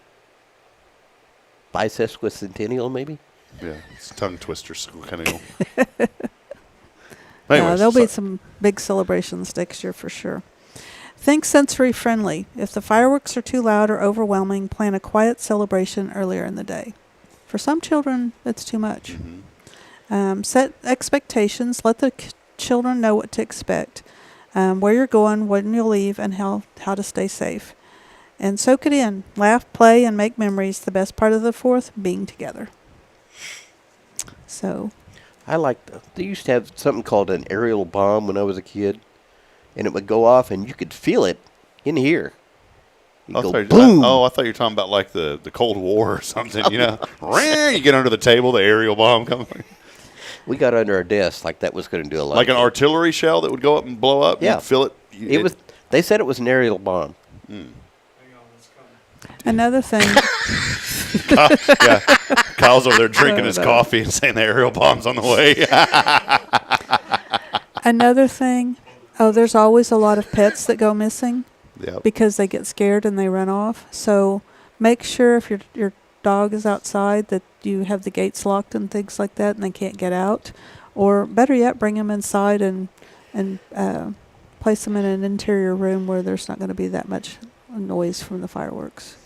Bisesquicentennial, maybe?
Yeah, it's tongue twister kind of.
There'll be some big celebrations next year for sure. Think sensory friendly. If the fireworks are too loud or overwhelming, plan a quiet celebration earlier in the day. For some children, it's too much.
Mm-hmm.
Set expectations. Let the children know what to expect, where you're going, when you'll leave, and how to stay safe. And soak it in. Laugh, play, and make memories. The best part of the 4th, being together. So,
I they used to have something called an aerial bomb when I was a kid, and it would go off, and you could feel it in here.
I thought you were talking about like the Cold War or something. You know, you get under the table, the aerial bomb comes.
We got under our desk like that was going to do a lot.
Like an artillery shell that would go up and blow up.
Yeah,
you'd feel it.
It was. They said it was an aerial bomb.
Another thing.
Kyle's over there drinking his coffee and saying the aerial bomb's on the way.
Another thing. Oh, there's always a lot of pets that go missing.
Yep.
Because they get scared and they run off. So make sure if your dog is outside that you have the gates locked and things like that and they can't get out. Or better yet, bring them inside and place them in an interior room where there's not going to be that much noise from the fireworks.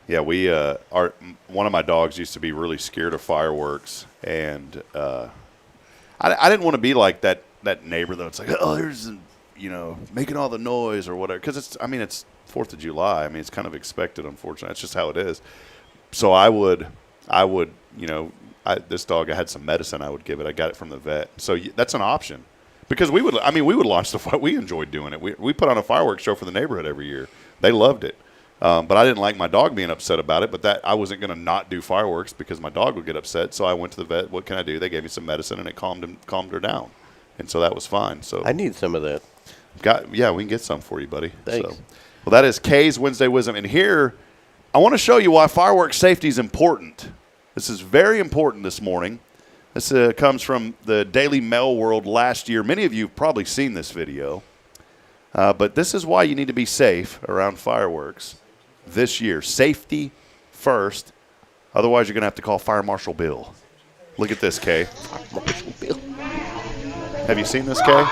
Yeah, one of my dogs used to be really scared of fireworks, and I didn't want to be like that neighbor though. It's like, oh, there's making all the noise or whatever, because it's 4th of July. I mean, it's kind of expected, unfortunately. That's just how it is. So I would this dog, I had some medicine I would give it. I got it from the vet. So that's an option, because we would launch the fire. We enjoyed doing it. We put on a fireworks show for the neighborhood every year. They loved it. But I didn't like my dog being upset about it, but that I wasn't going to not do fireworks because my dog would get upset. So I went to the vet. What can I do? They gave me some medicine, and it calmed her down. And so that was fine. So
I need some of that.
We can get some for you, buddy.
Thanks.
So, well, that is Kay's Wednesday Wisdom. And here, I want to show you why fireworks safety is important. This is very important this morning. This comes from the Daily Mail World last year. Many of you have probably seen this video. But this is why you need to be safe around fireworks this year. Safety first. Otherwise, you're going to have to call Fire Marshal Bill. Look at this, Kay.
Marshal Bill.
Have you seen this, Kay?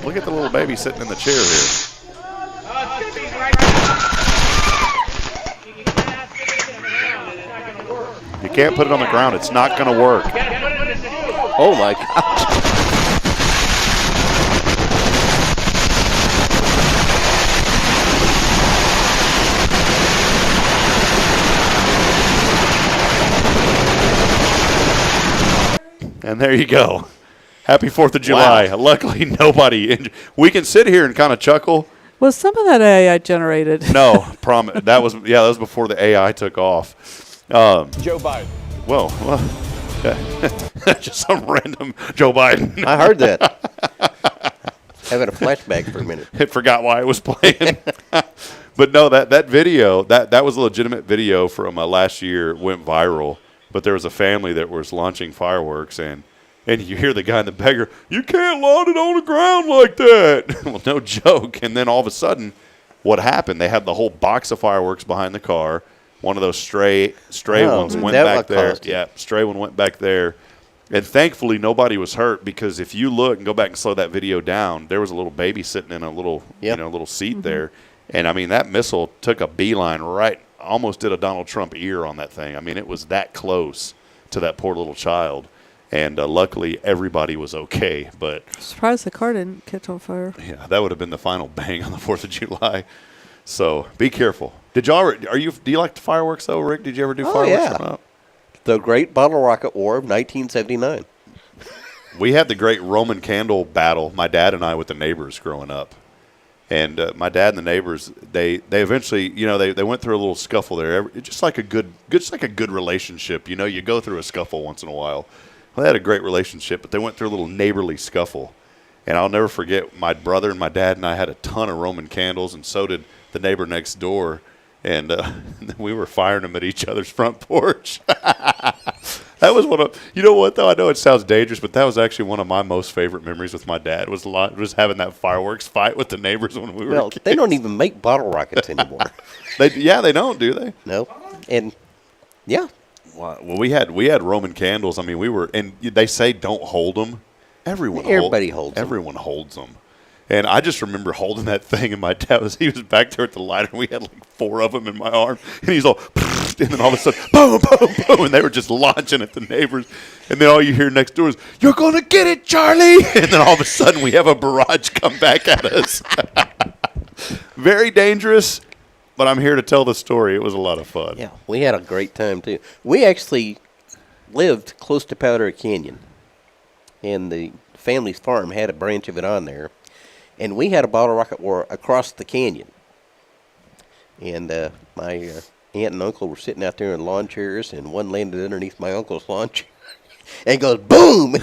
Look at the little baby sitting in the chair here. You can't put it on the ground. It's not going to work.
Oh, my God.
And there you go. Happy 4th of July. Wow. Luckily, nobody. We can sit here and kind of chuckle.
Was some of that AI generated?
No, promise. That was before the AI took off.
Joe Biden.
Well, just some random Joe Biden.
I heard that. Having a flashback for a minute.
I forgot why I was playing. But no, that video, that was a legitimate video from last year. It went viral. but there was a family that was launching fireworks, and you hear the guy in the beggar, "You can't launch it on the ground like that." Well, no joke. And then all of a sudden, what happened? They had the whole box of fireworks behind the car. One of those stray ones went back there. Yeah, stray one went back there. And thankfully, nobody was hurt, because if you look and go back and slow that video down, there was a little baby sitting in a little, little seat there. And, I mean, that missile took a beeline right, almost did a Donald Trump ear on that thing. I mean, it was that close to that poor little child. And luckily, everybody was okay. But
surprised the car didn't catch on fire.
Yeah, that would have been the final bang on the 4th of July. So be careful. Do you like the fireworks though, Rick? Did you ever do fireworks?
Yeah. The Great Bottle Rocket War of 1979.
We had the great Roman candle battle, my dad and I, with the neighbors growing up. And my dad and the neighbors, they eventually, they went through a little scuffle there. Just like a good relationship. You go through a scuffle once in a while. Well, they had a great relationship, but they went through a little neighborly scuffle. And I'll never forget, my brother and my dad and I had a ton of Roman candles, and so did the neighbor next door. And we were firing them at each other's front porch. That was one of, you know what, though? I know it sounds dangerous, but that was actually one of my most favorite memories with my dad, was having that fireworks fight with the neighbors when we were kids.
They don't even make bottle rockets anymore.
They don't, do they?
No. And, yeah.
Well, we had Roman candles. I mean, and they say don't hold them.
Everybody holds them.
Everyone holds them. And I just remember holding that thing, and my dad he was back there at the lighter, and we had like 4 of them in my arm, and he's all, and then all of a sudden, boom, boom, boom, and they were just launching at the neighbors, and then all you hear next door is, "You're gonna get it, Charlie!" And then all of a sudden, we have a barrage come back at us. Very dangerous, but I'm here to tell the story. It was a lot of fun.
Yeah, we had a great time too. We actually lived close to Powder Canyon, and the family's farm had a branch of it on there. And we had a bottle rocket war across the canyon. And my aunt and uncle were sitting out there in lawn chairs, and one landed underneath my uncle's lawn chair and goes, boom!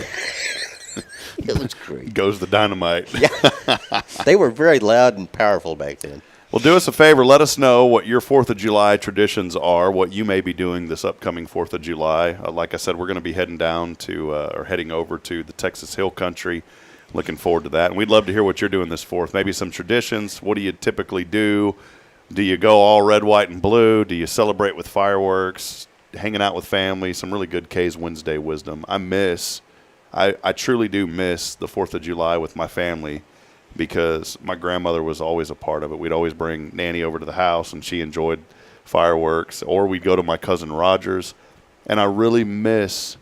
It was great.
Goes the dynamite.
Yeah. They were very loud and powerful back then.
Well, do us a favor. Let us know what your 4th of July traditions are, what you may be doing this upcoming 4th of July. Like I said, we're going to be heading down or heading over to the Texas Hill Country. Looking forward to that. And we'd love to hear what you're doing this 4th. Maybe some traditions. What do you typically do? Do you go all red, white, and blue? Do you celebrate with fireworks? Hanging out with family? Some really good K's Wednesday wisdom. I truly do miss the 4th of July with my family, because my grandmother was always a part of it. We'd always bring Nanny over to the house, and she enjoyed fireworks. Or we'd go to my cousin Roger's. And I really miss...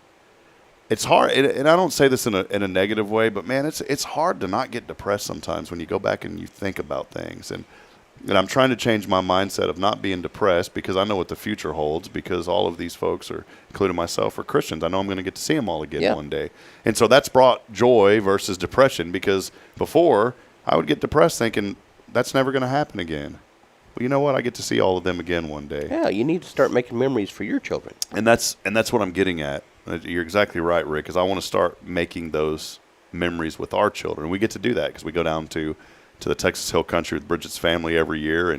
It's hard, and I don't say this in a negative way, but, man, it's hard to not get depressed sometimes when you go back and you think about things. And I'm trying to change my mindset of not being depressed, because I know what the future holds, because all of these folks, including myself, are Christians. I know I'm going to get to see them all again one day. And so that's brought joy versus depression, because before I would get depressed thinking that's never going to happen again. Well, you know what? I get to see all of them again one day.
Yeah, you need to start making memories for your children.
And that's what I'm getting at. You're exactly right, Rick, because I want to start making those memories with our children. We get to do that because we go down to the Texas Hill Country with Bridget's family every year.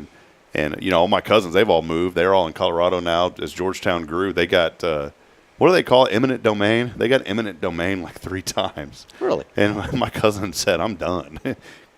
And all my cousins, they've all moved. They're all in Colorado now. As Georgetown grew, they got, what do they call it, eminent domain? They got eminent domain like 3 times.
Really?
And my cousin said, "I'm done."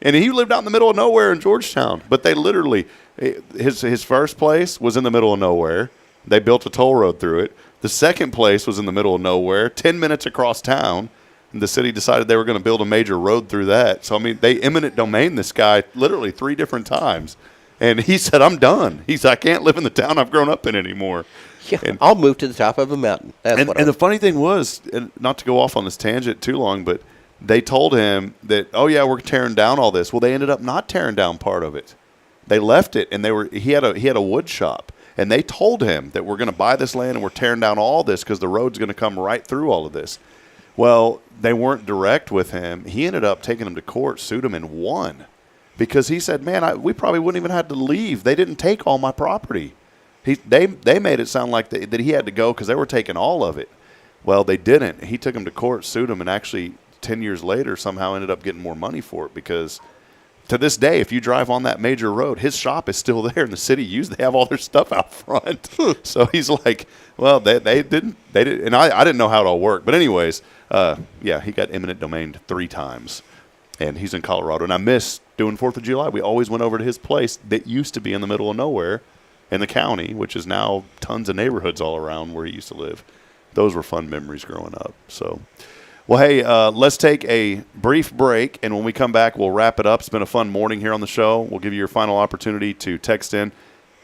And he lived out in the middle of nowhere in Georgetown. But they literally, his first place was in the middle of nowhere. They built a toll road through it. The second place was in the middle of nowhere, 10 minutes across town. And the city decided they were going to build a major road through that. So, I mean, they eminent domain this guy literally 3 different times. And he said, "I'm done." He said, "I can't live in the town I've grown up in anymore."
Yeah, and I'll move to the top of a mountain.
And the funny thing was, and not to go off on this tangent too long, but they told him that, "Oh, yeah, we're tearing down all this." Well, they ended up not tearing down part of it. They left it, and he had a wood shop. And they told him that we're going to buy this land and we're tearing down all this because the road's going to come right through all of this. Well, they weren't direct with him. He ended up taking him to court, sued him, and won. Because he said, "Man, we probably wouldn't even have to leave. They didn't take all my property." They made it sound like that he had to go because they were taking all of it. Well, they didn't. He took him to court, sued him, and actually 10 years later somehow ended up getting more money for it because to this day, if you drive on that major road, his shop is still there, and the city they have all their stuff out front. So he's like, well, they didn't, and I didn't know how it all worked. But anyways, yeah, he got eminent domained 3 times, and he's in Colorado. And I miss doing 4th of July. We always went over to his place that used to be in the middle of nowhere in the county, which is now tons of neighborhoods all around where he used to live. Those were fun memories growing up. So. Well, hey, let's take a brief break, and when we come back, we'll wrap it up. It's been a fun morning here on the show. We'll give you your final opportunity to text in.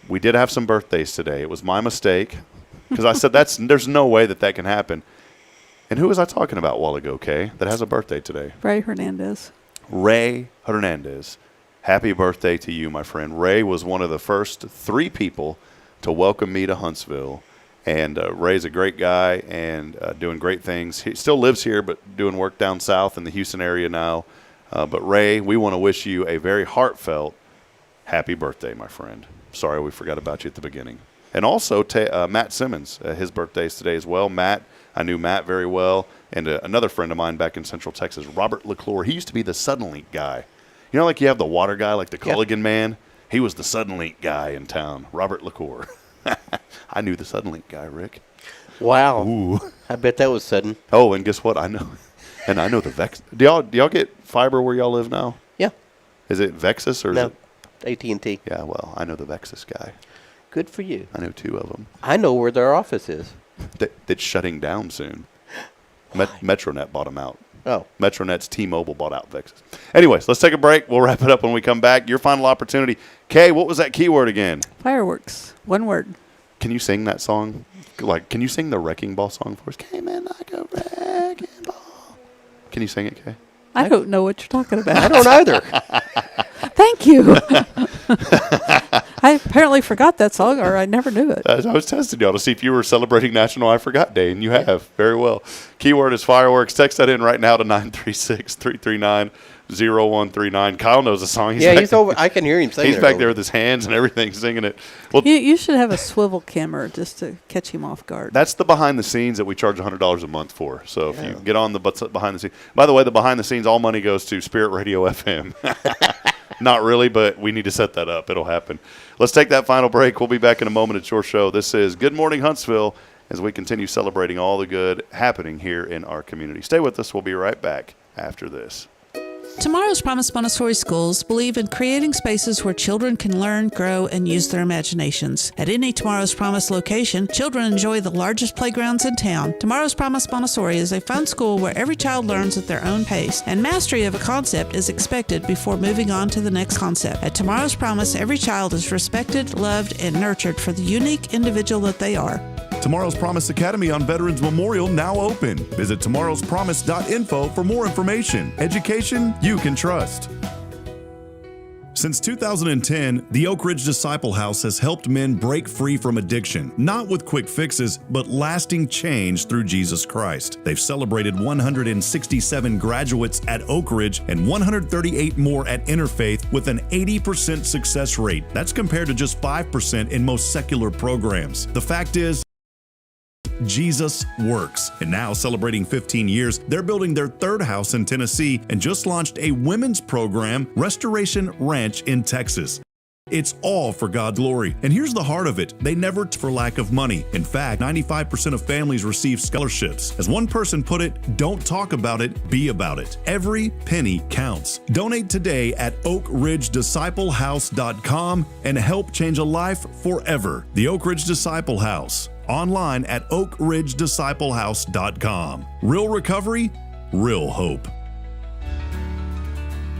We did have some birthdays today. It was my mistake because I said there's no way that can happen. And who was I talking about a while ago, Kay, that has a birthday today?
Ray Hernandez.
Ray Hernandez. Happy birthday to you, my friend. Ray was one of the first 3 people to welcome me to Huntsville. And Ray's a great guy and doing great things. He still lives here, but doing work down south in the Houston area now. But Ray, we want to wish you a very heartfelt happy birthday, my friend. Sorry we forgot about you at the beginning. And also Matt Simmons, his birthday is today as well. Matt, I knew Matt very well. And another friend of mine back in Central Texas, Robert LeClure. He used to be the Suddenlink guy. You know, like you have the water guy, like the Culligan man? He was the Suddenlink guy in town, Robert LeClure. I knew the Suddenlink guy, Rick.
Wow.
Ooh.
I bet that was sudden.
Oh, and guess what? I know. And I know the Vex. Do y'all get fiber where y'all live now?
Yeah.
Is it Vexus or is it
AT&T.
Yeah, well, I know the Vexus guy.
Good for you.
I know 2 of them.
I know where their office is.
That's shutting down soon. Metronet bought them out.
Oh.
Metronet's T-Mobile bought out Vexus. Anyways, let's take a break. We'll wrap it up when we come back. Your final opportunity. Kay, what was that keyword again?
Fireworks. 1 word.
Can you sing that song? Like, can you sing the Wrecking Ball song for us? Came in like a wrecking ball. Can you sing it, Kay?
I don't know what you're talking about.
I don't either.
Thank you. I apparently forgot that song, or I never knew it.
I was testing y'all to see if you were celebrating National I Forgot Day, and you have. Very well. Keyword is fireworks. Text that in right now to 936-339-0139. Kyle knows the song.
He's over. I can hear him singing.
He's back there with his hands and everything singing it. Well,
you should have a swivel camera just to catch him off guard.
That's the behind the scenes that we charge $100 a month for. So if you get on the behind the scenes. By the way, the behind the scenes, all money goes to Spirit Radio FM. Not really, but we need to set that up. It'll happen. Let's take that final break. We'll be back in a moment at your show. This is Good Morning Huntsville as we continue celebrating all the good happening here in our community. Stay with us. We'll be right back after this.
Tomorrow's Promise Montessori schools believe in creating spaces where children can learn, grow, and use their imaginations. At any Tomorrow's Promise location, children enjoy the largest playgrounds in town. Tomorrow's Promise Montessori is a fun school where every child learns at their own pace, and mastery of a concept is expected before moving on to the next concept. At Tomorrow's Promise, every child is respected, loved, and nurtured for the unique individual that they are.
Tomorrow's Promise Academy on Veterans Memorial now open. Visit tomorrowspromise.info for more information. Education you can trust. Since 2010, the Oak Ridge Disciple House has helped men break free from addiction, not with quick fixes, but lasting change through Jesus Christ. They've celebrated 167 graduates at Oak Ridge and 138 more at Interfaith with an 80% success rate. That's compared to just 5% in most secular programs. The fact is, Jesus works. And now, celebrating 15 years, they're building their 3rd house in Tennessee and just launched a women's program, Restoration Ranch in Texas. It's all for God's glory. And here's the heart of it. They never for lack of money. In fact, 95% of families receive scholarships. As one person put it, don't talk about it, be about it. Every penny counts. Donate today at oakridgedisciplehouse.com and help change a life forever. The Oak Ridge Disciple House. Online at oakridgedisciplehouse.com. Real recovery, real hope.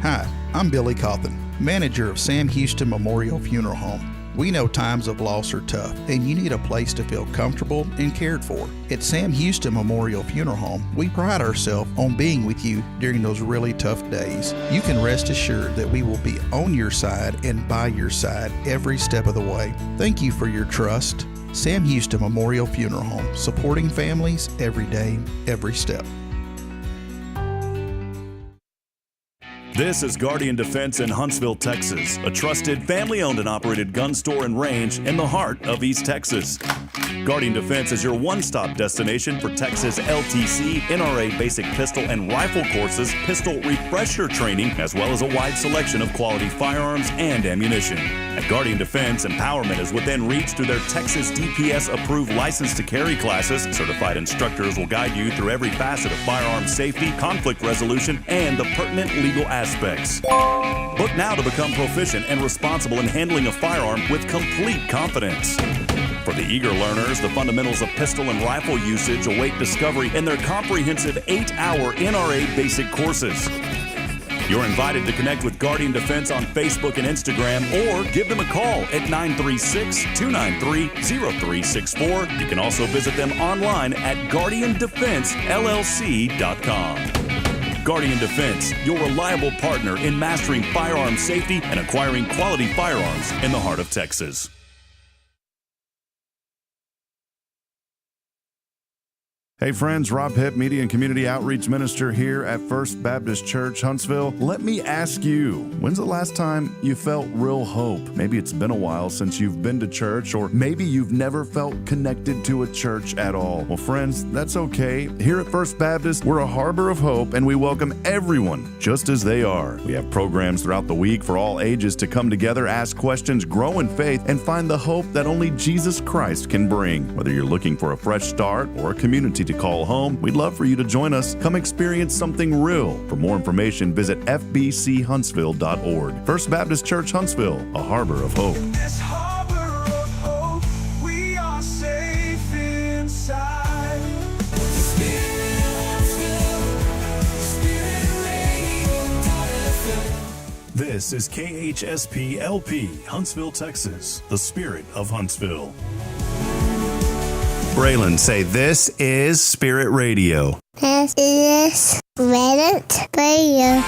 Hi, I'm Billy Cawthon, manager of Sam Houston Memorial Funeral Home. We know times of loss are tough, and you need a place to feel comfortable and cared for. At Sam Houston Memorial Funeral Home, we pride ourselves on being with you during those really tough days. You can rest assured that we will be on your side and by your side every step of the way. Thank you for your trust. Sam Houston Memorial Funeral Home, supporting families every day, every step.
This is Guardian Defense in Huntsville, Texas, a trusted family-owned and operated gun store and range in the heart of East Texas. Guardian Defense is your one-stop destination for Texas LTC, NRA basic pistol and rifle courses, pistol refresher training, as well as a wide selection of quality firearms and ammunition. At Guardian Defense, empowerment is within reach through their Texas DPS-approved license to carry classes. Certified instructors will guide you through every facet of firearm safety, conflict resolution, and the pertinent legal aspects. Book now to become proficient and responsible in handling a firearm with complete confidence. For the eager learners, the fundamentals of pistol and rifle usage await discovery in their comprehensive 8-hour NRA basic courses. You're invited to connect with Guardian Defense on Facebook and Instagram, or give them a call at 936-293-0364. You can also visit them online at guardiandefensellc.com. Guardian Defense, your reliable partner in mastering firearm safety and acquiring quality firearms in the heart of Texas. Hey friends, Rob Hipp, Media and Community Outreach Minister here at First Baptist Church, Huntsville. Let me ask you, when's the last time you felt real hope? Maybe it's been a while since you've been to church, or maybe you've never felt connected to a church at all. Well, friends, that's okay. Here at First Baptist, we're a harbor of hope, and we welcome everyone just as they are. We have programs throughout the week for all ages to come together, ask questions, grow in faith, and find the hope that only Jesus Christ can bring. Whether you're looking for a fresh start or a community to call home, we'd love for you to join us. Come experience something real. For more information, visit fbchuntsville.org. First Baptist Church, Huntsville, a harbor of hope.
This harbor of hope, we are safe inside.
This is KHSP LP, Huntsville, Texas, the spirit of Huntsville. Braylon, say, this is Spirit Radio.
This is Spirit Radio.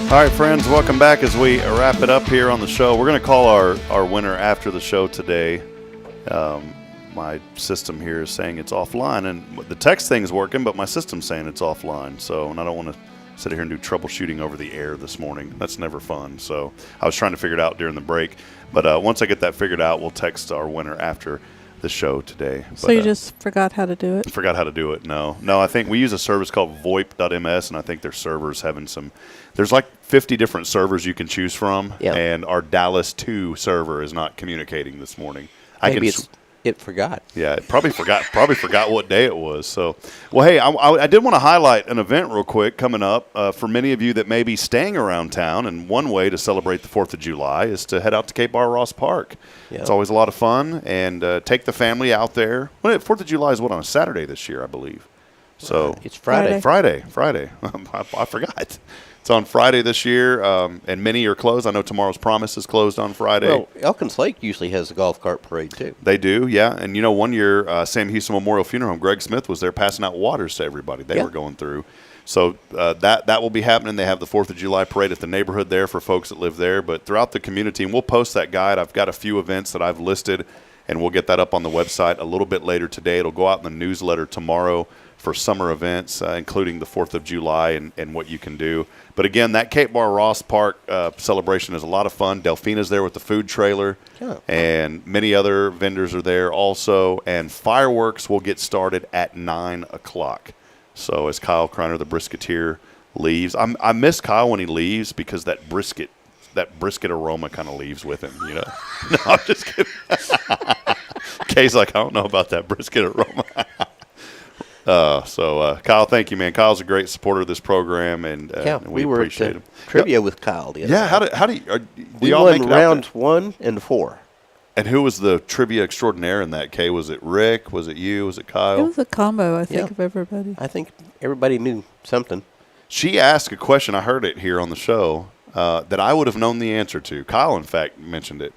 All right, friends, welcome back as we wrap it up here on the show. We're going to call our winner after the show today. My system here is saying it's offline, and the text thing is working, but my system's saying it's offline. So, and I don't want to sit here and do troubleshooting over the air this morning. That's never fun. So I was trying to figure it out during the break. But once I get that figured out, we'll text our winner after the show today.
So you just forgot how to do it?
Forgot how to do it. No, I think we use a service called VoIP.ms, and I think their server's having some. There's like 50 different servers you can choose from, and our Dallas 2 server is not communicating this morning.
Maybe it forgot.
Yeah, it probably forgot what day it was. So, well, hey, I did want to highlight an event real quick coming up for many of you that may be staying around town. And one way to celebrate the 4th of July is to head out to Cape Bar Ross Park. Yep. It's always a lot of fun, and take the family out there. Well, 4th of July is on a Saturday this year, I believe. So
it's Friday.
Friday. I forgot. It's on Friday this year, and many are closed. I know Tomorrow's Promise is closed on Friday.
Well, Elkins Lake usually has a golf cart parade, too.
They do, yeah. And, one year, Sam Houston Memorial Funeral Home, Greg Smith was there passing out waters to everybody they were going through. So that will be happening. They have the 4th of July parade at the neighborhood there for folks that live there. But throughout the community, and we'll post that guide. I've got a few events that I've listed, and we'll get that up on the website a little bit later today. It'll go out in the newsletter tomorrow for summer events, including the 4th of July and what you can do. But again, that Cape Bar Ross Park celebration is a lot of fun. Delphina's there with the food trailer, and many other vendors are there also. And fireworks will get started at 9 o'clock. So as Kyle Kreiner, the brisketeer, leaves, I miss Kyle when he leaves because that brisket aroma kind of leaves with him, No, I'm just kidding. Kay's like, I don't know about that brisket aroma. So Kyle, thank you, man. Kyle's a great supporter of this program, and we appreciate him.
Trivia with Kyle. The other
how do
we
y'all
won
make
rounds 1 and 4?
And who was the trivia extraordinaire in that? Kay, was it Rick? Was it you? Was it Kyle?
It was a combo, I think, of everybody.
I think everybody knew something.
She asked a question. I heard it here on the show that I would have known the answer to. Kyle, in fact, mentioned it.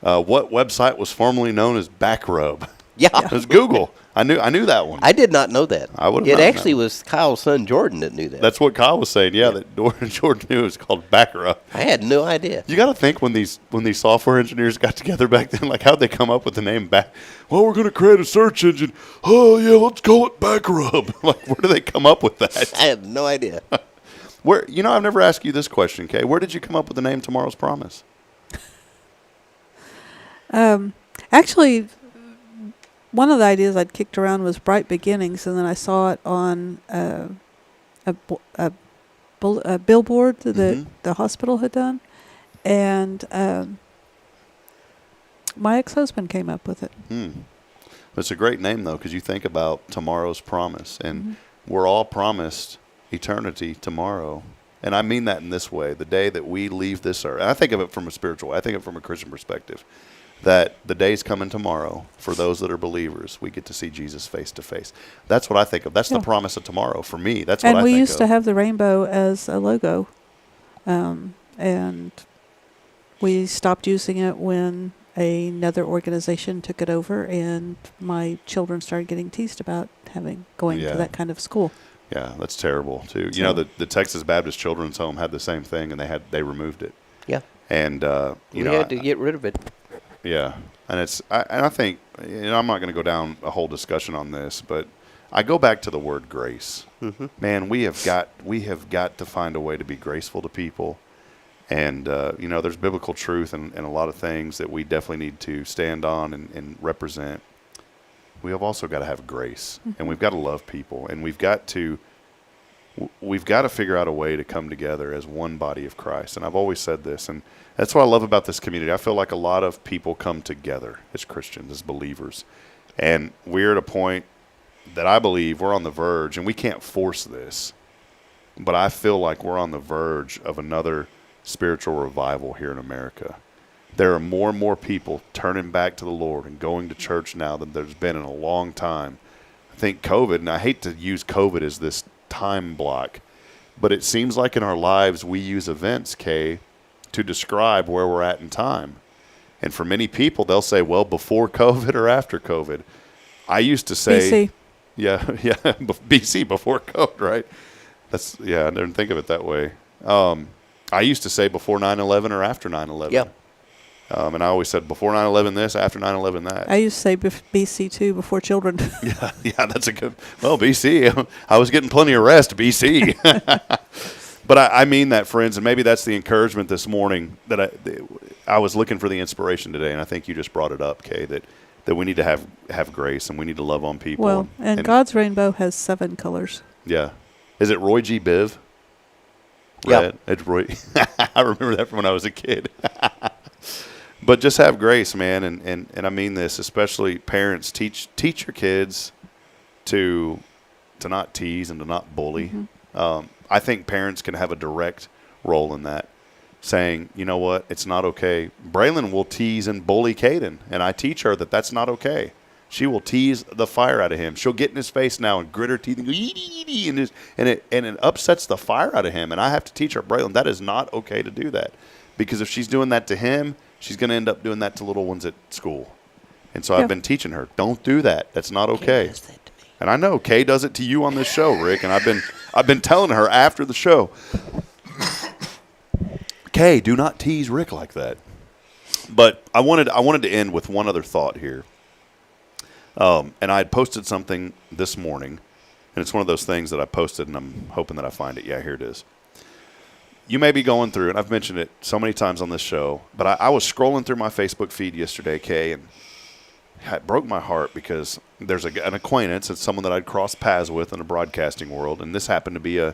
What website was formerly known as Backrub?
Yeah.
It was Google. I knew that one.
I did not know that.
I would.
It actually was Kyle's son Jordan that knew that.
That's what Kyle was saying. Yeah, that Jordan knew it was called backer up.
I had no idea.
You got to think when these software engineers got together back then, like how'd they come up with the name back? Well, we're going to create a search engine. Oh yeah, let's call it backer up. Like, where do they come up with that?
I have no idea.
Where I've never asked you this question, Kay. Where did you come up with the name Tomorrow's Promise?
Actually, one of the ideas I'd kicked around was Bright Beginnings, and then I saw it on a billboard that the hospital had done, and my ex-husband came up with it.
It's a great name, though, because you think about tomorrow's promise, and we're all promised eternity tomorrow. And I mean that in this way, the day that we leave this earth. And I think of it from a spiritual way. I think of it from a Christian perspective, that the day's coming tomorrow for those that are believers. We get to see Jesus face to face. That's what I think of. That's the promise of tomorrow for me. That's what I think of.
And we used to have the rainbow as a logo, and we stopped using it when another organization took it over, and my children started getting teased about going to that kind of school.
Yeah, that's terrible too. You know, the Texas Baptist Children's Home had the same thing, and they removed it.
Yeah,
and
we had to get rid of it.
Yeah, and I think I'm not going to go down a whole discussion on this, but I go back to the word grace. Man, we have got to find a way to be graceful to people. And, there's biblical truth in a lot of things that we definitely need to stand on and represent. We have also got to have grace, and we've got to love people, and we've got to figure out a way to come together as one body of Christ. And I've always said this, and that's what I love about this community. I feel like a lot of people come together as Christians, as believers. And we're at a point that I believe we're on the verge, and we can't force this, but I feel like we're on the verge of another spiritual revival here in America. There are more and more people turning back to the Lord and going to church now than there's been in a long time. I think COVID, and I hate to use COVID as this time block, but it seems like in our lives we use events, Kay, to describe where we're at in time. And for many people, they'll say, well, before COVID or after COVID. I used to say...
BC.
Yeah, BC, before COVID, right? I didn't think of it that way. I used to say before 9/11 or after 9/11.
Yep.
And I always said before 9/11 this, after 9/11 that.
I used to say BC too, before children.
yeah, that's a good. Well, BC, I was getting plenty of rest, BC. But I mean that, friends, and maybe that's the encouragement this morning that I was looking for the inspiration today, and I think you just brought it up, Kay, that we need to have grace and we need to love on people.
Well, and God's rainbow has 7 colors.
Yeah. Is it Roy G. Biv?
Yeah.
It's Roy. I remember that from when I was a kid. But just have grace, man, and I mean this, especially parents. Teach your kids to not tease and to not bully. I think parents can have a direct role in that, saying, you know what, it's not okay. Braylon will tease and bully Caden, and I teach her that that's not okay. She will tease the fire out of him. She'll get in his face now and grit her teeth and go, and it upsets the fire out of him. And I have to teach her, Braylon, that is not okay to do that, because if she's doing that to him, she's going to end up doing that to little ones at school. And so I've been teaching her, don't do that. That's not okay. Kay does that to me. And I know Kay does it to you on this show, Rick. And I've been telling her after the show, Kay, do not tease Rick like that. But I wanted to end with one other thought here. And I had posted something this morning, and it's one of those things that I posted, and I'm hoping that I find it. Yeah, here it is. You may be going through, and I've mentioned it so many times on this show, but I was scrolling through my Facebook feed yesterday, Kay, and it broke my heart because there's an acquaintance. It's someone that I'd crossed paths with in the broadcasting world, and this happened to be a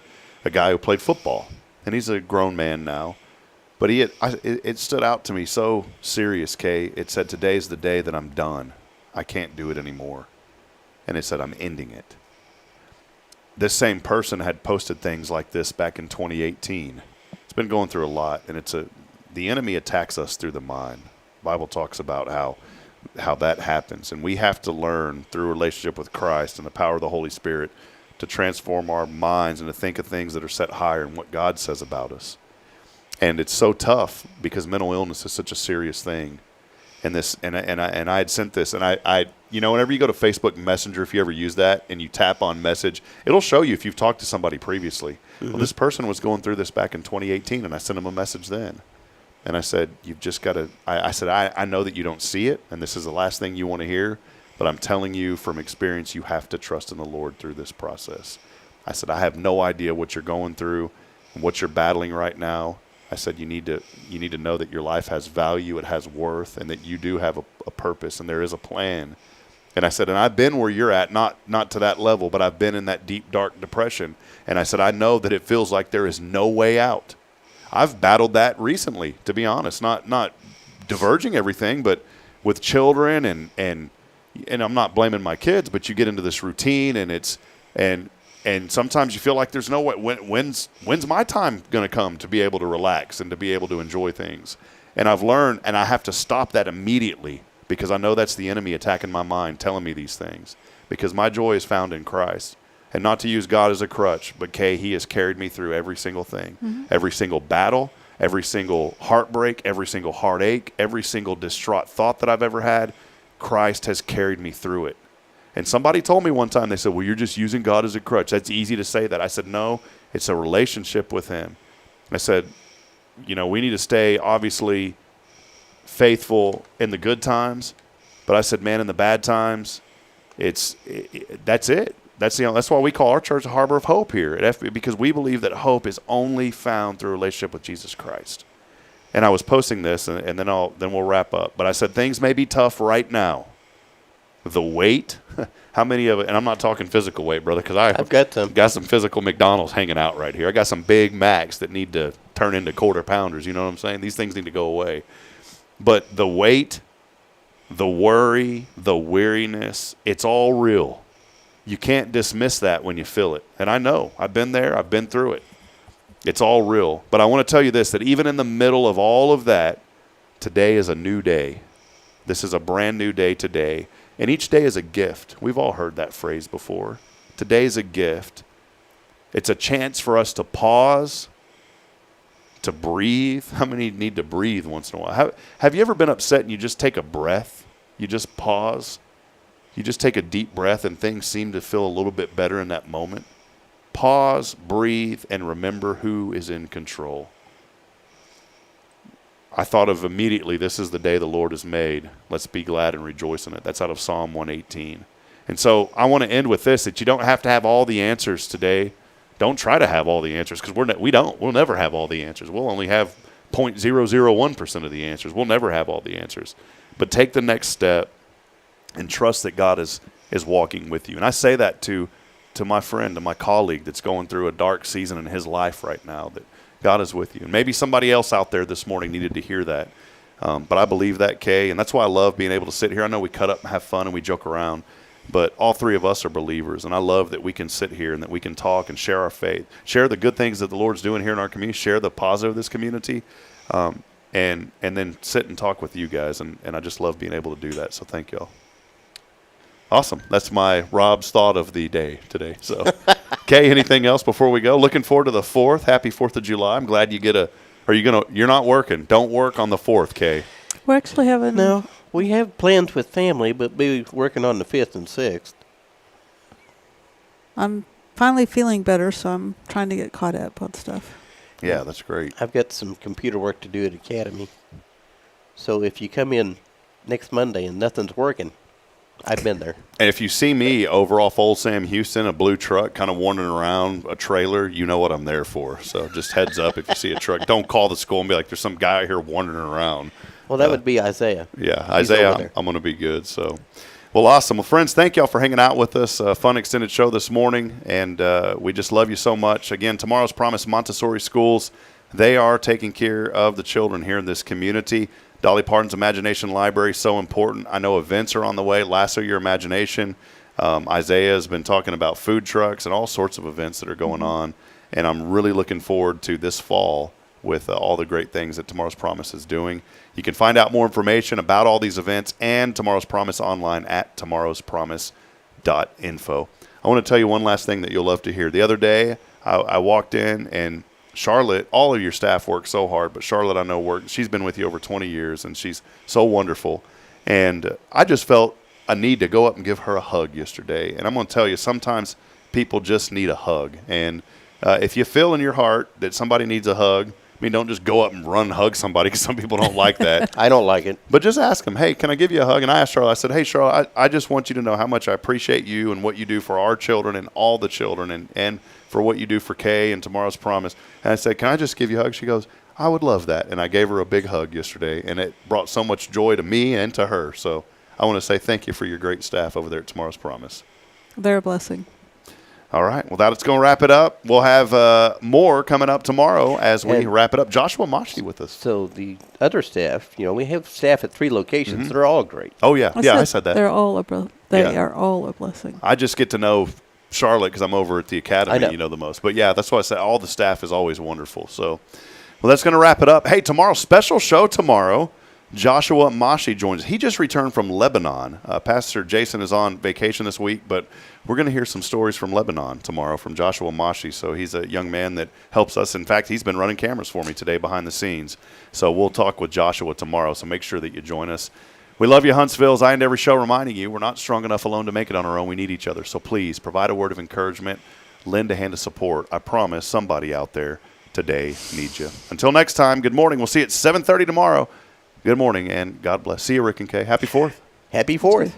guy who played football, and he's a grown man now. But it stood out to me so serious, Kay. It said, today's the day that I'm done. I can't do it anymore. And it said, I'm ending it. This same person had posted things like this back in 2018. It's been going through a lot, and the enemy attacks us through the mind. The Bible talks about how that happens, and we have to learn through relationship with Christ and the power of the Holy Spirit to transform our minds and to think of things that are set higher and what God says about us. And it's so tough because mental illness is such a serious thing. and I had sent this, and I whenever you go to Facebook Messenger, if you ever use that and you tap on message, it'll show you if you've talked to somebody previously. Mm-hmm. Well, this person was going through this back in 2018, and I sent them a message then. And I said, you've just got to, I said, I know that you don't see it, and this is the last thing you want to hear, but I'm telling you from experience, you have to trust in the Lord through this process. I said, I have no idea what you're going through and what you're battling right now. I said, you need to know that your life has value, it has worth, and that you do have a purpose, and there is a plan. And I said, and I've been where you're at, not to that level, but I've been in that deep, dark depression. And I said, I know that it feels like there is no way out. I've battled that recently, to be honest, not diverging everything, but with children and I'm not blaming my kids, but you get into this routine and sometimes you feel like there's no way. When's my time going to come to be able to relax and to be able to enjoy things? And I've learned, and I have to stop that immediately because I know that's the enemy attacking my mind, telling me these things. Because my joy is found in Christ. And not to use God as a crutch, but Kay, he has carried me through every single thing, every single battle, every single heartbreak, every single heartache, every single distraught thought that I've ever had. Christ has carried me through it. And somebody told me one time, they said, well, you're just using God as a crutch. That's easy to say that. I said, no, it's a relationship with him. I said, we need to stay obviously faithful in the good times. But I said, man, in the bad times, that's it. That's why we call our church a harbor of hope here at FB, because we believe that hope is only found through a relationship with Jesus Christ. And I was posting this, and then we'll wrap up. But I said things may be tough right now. The weight, how many of it? And I'm not talking physical weight, brother, because I've got some physical McDonald's hanging out right here. I got some Big Macs that need to turn into quarter pounders. You know what I'm saying? These things need to go away. But the weight, the worry, the weariness, it's all real. You can't dismiss that when you feel it. And I know. I've been there. I've been through it. It's all real. But I want to tell you this, that even in the middle of all of that, today is a new day. This is a brand new day today. And each day is a gift. We've all heard that phrase before. Today is a gift. It's a chance for us to pause, to breathe. How many need to breathe once in a while? Have you ever been upset and you just take a breath? You just pause? You just take a deep breath and things seem to feel a little bit better in that moment. Pause, breathe, and remember who is in control. I thought of immediately, this is the day the Lord has made. Let's be glad and rejoice in it. That's out of Psalm 118. And so I want to end with this, that you don't have to have all the answers today. Don't try to have all the answers, because we'll never have all the answers. We'll only have 0.001% of the answers. We'll never have all the answers. But take the next step and trust that God is walking with you. And I say that to my friend, to my colleague that's going through a dark season in his life right now, that God is with you. And maybe somebody else out there this morning needed to hear that. But I believe that, Kay, and that's why I love being able to sit here. I know we cut up and have fun and we joke around, but all three of us are believers, and I love that we can sit here and that we can talk and share our faith, share the good things that the Lord's doing here in our community, share the positive of this community, and then sit and talk with you guys, and I just love being able to do that, so thank y'all. Awesome. That's my Rob's thought of the day today. So, Kay, anything else before we go? Looking forward to the 4th. Happy 4th of July. I'm glad you you're not working. Don't work on the 4th, Kay.
We're actually having...
No, we have plans with family, but we'll be working on the 5th and 6th.
I'm finally feeling better, so I'm trying to get caught up on stuff.
Yeah, that's great.
I've got some computer work to do at Academy. So if you come in next Monday and nothing's working, I've been there.
And if you see me over off Old Sam Houston, a blue truck kind of wandering around a trailer, you know what I'm there for. So just heads up if you see a truck. Don't call the school and be like, there's some guy out here wandering around.
Well, that would be Isaiah.
Yeah, Isaiah, I'm going to be good. So, well, awesome. Well, friends, thank y'all for hanging out with us. Fun extended show this morning, and we just love you so much. Again, tomorrow's Promise Montessori Schools, they are taking care of the children here in this community. Dolly Parton's Imagination Library is so important. I know events are on the way. Lasso Your Imagination. Isaiah has been talking about food trucks and all sorts of events that are going on. And I'm really looking forward to this fall with all the great things that Tomorrow's Promise is doing. You can find out more information about all these events and Tomorrow's Promise online at tomorrowspromise.info. I want to tell you one last thing that you'll love to hear. The other day, I walked in and Charlotte, all of your staff work so hard, but Charlotte I know she's been with you over 20 years, and she's so wonderful. And I just felt a need to go up and give her a hug yesterday. And I'm going to tell you, sometimes people just need a hug. And if you feel in your heart that somebody needs a hug, I mean, don't just go up and run hug somebody, because some people don't like that.
I don't like it.
But just ask them, hey, can I give you a hug? And I asked Charlotte, I said, hey, Charlotte, I just want you to know how much I appreciate you and what you do for our children and all the children, and for what you do for Kay and Tomorrow's Promise. And I said, can I just give you a hug? She goes, I would love that. And I gave her a big hug yesterday, and it brought so much joy to me and to her. So I want to say thank you for your great staff over there at Tomorrow's Promise.
They're a blessing. All
right. Well, that's going to wrap it up. We'll have more coming up tomorrow as we wrap it up. Joshua Mashi with us.
So the other staff, we have staff at 3 locations.
Mm-hmm.
They're all great.
Oh, yeah. I said that.
They're all are all a blessing.
I just get to know Charlotte because I'm over at the academy, the most. But, yeah, that's why I say all the staff is always wonderful. So, well, that's going to wrap it up. Hey, tomorrow, special show tomorrow. Joshua Mashi joins. He just returned from Lebanon. Pastor Jason is on vacation this week, but we're going to hear some stories from Lebanon tomorrow from Joshua Mashi. So he's a young man that helps us. In fact, he's been running cameras for me today behind the scenes. So we'll talk with Joshua tomorrow, so make sure that you join us. We love you, Huntsville. As I end every show reminding you, we're not strong enough alone to make it on our own. We need each other. So please provide a word of encouragement, lend a hand of support. I promise somebody out there today needs you. Until next time, good morning. We'll see you at 7:30 tomorrow. Good morning, and God bless. See you, Rick and Kay. Happy 4th.
Happy 4th.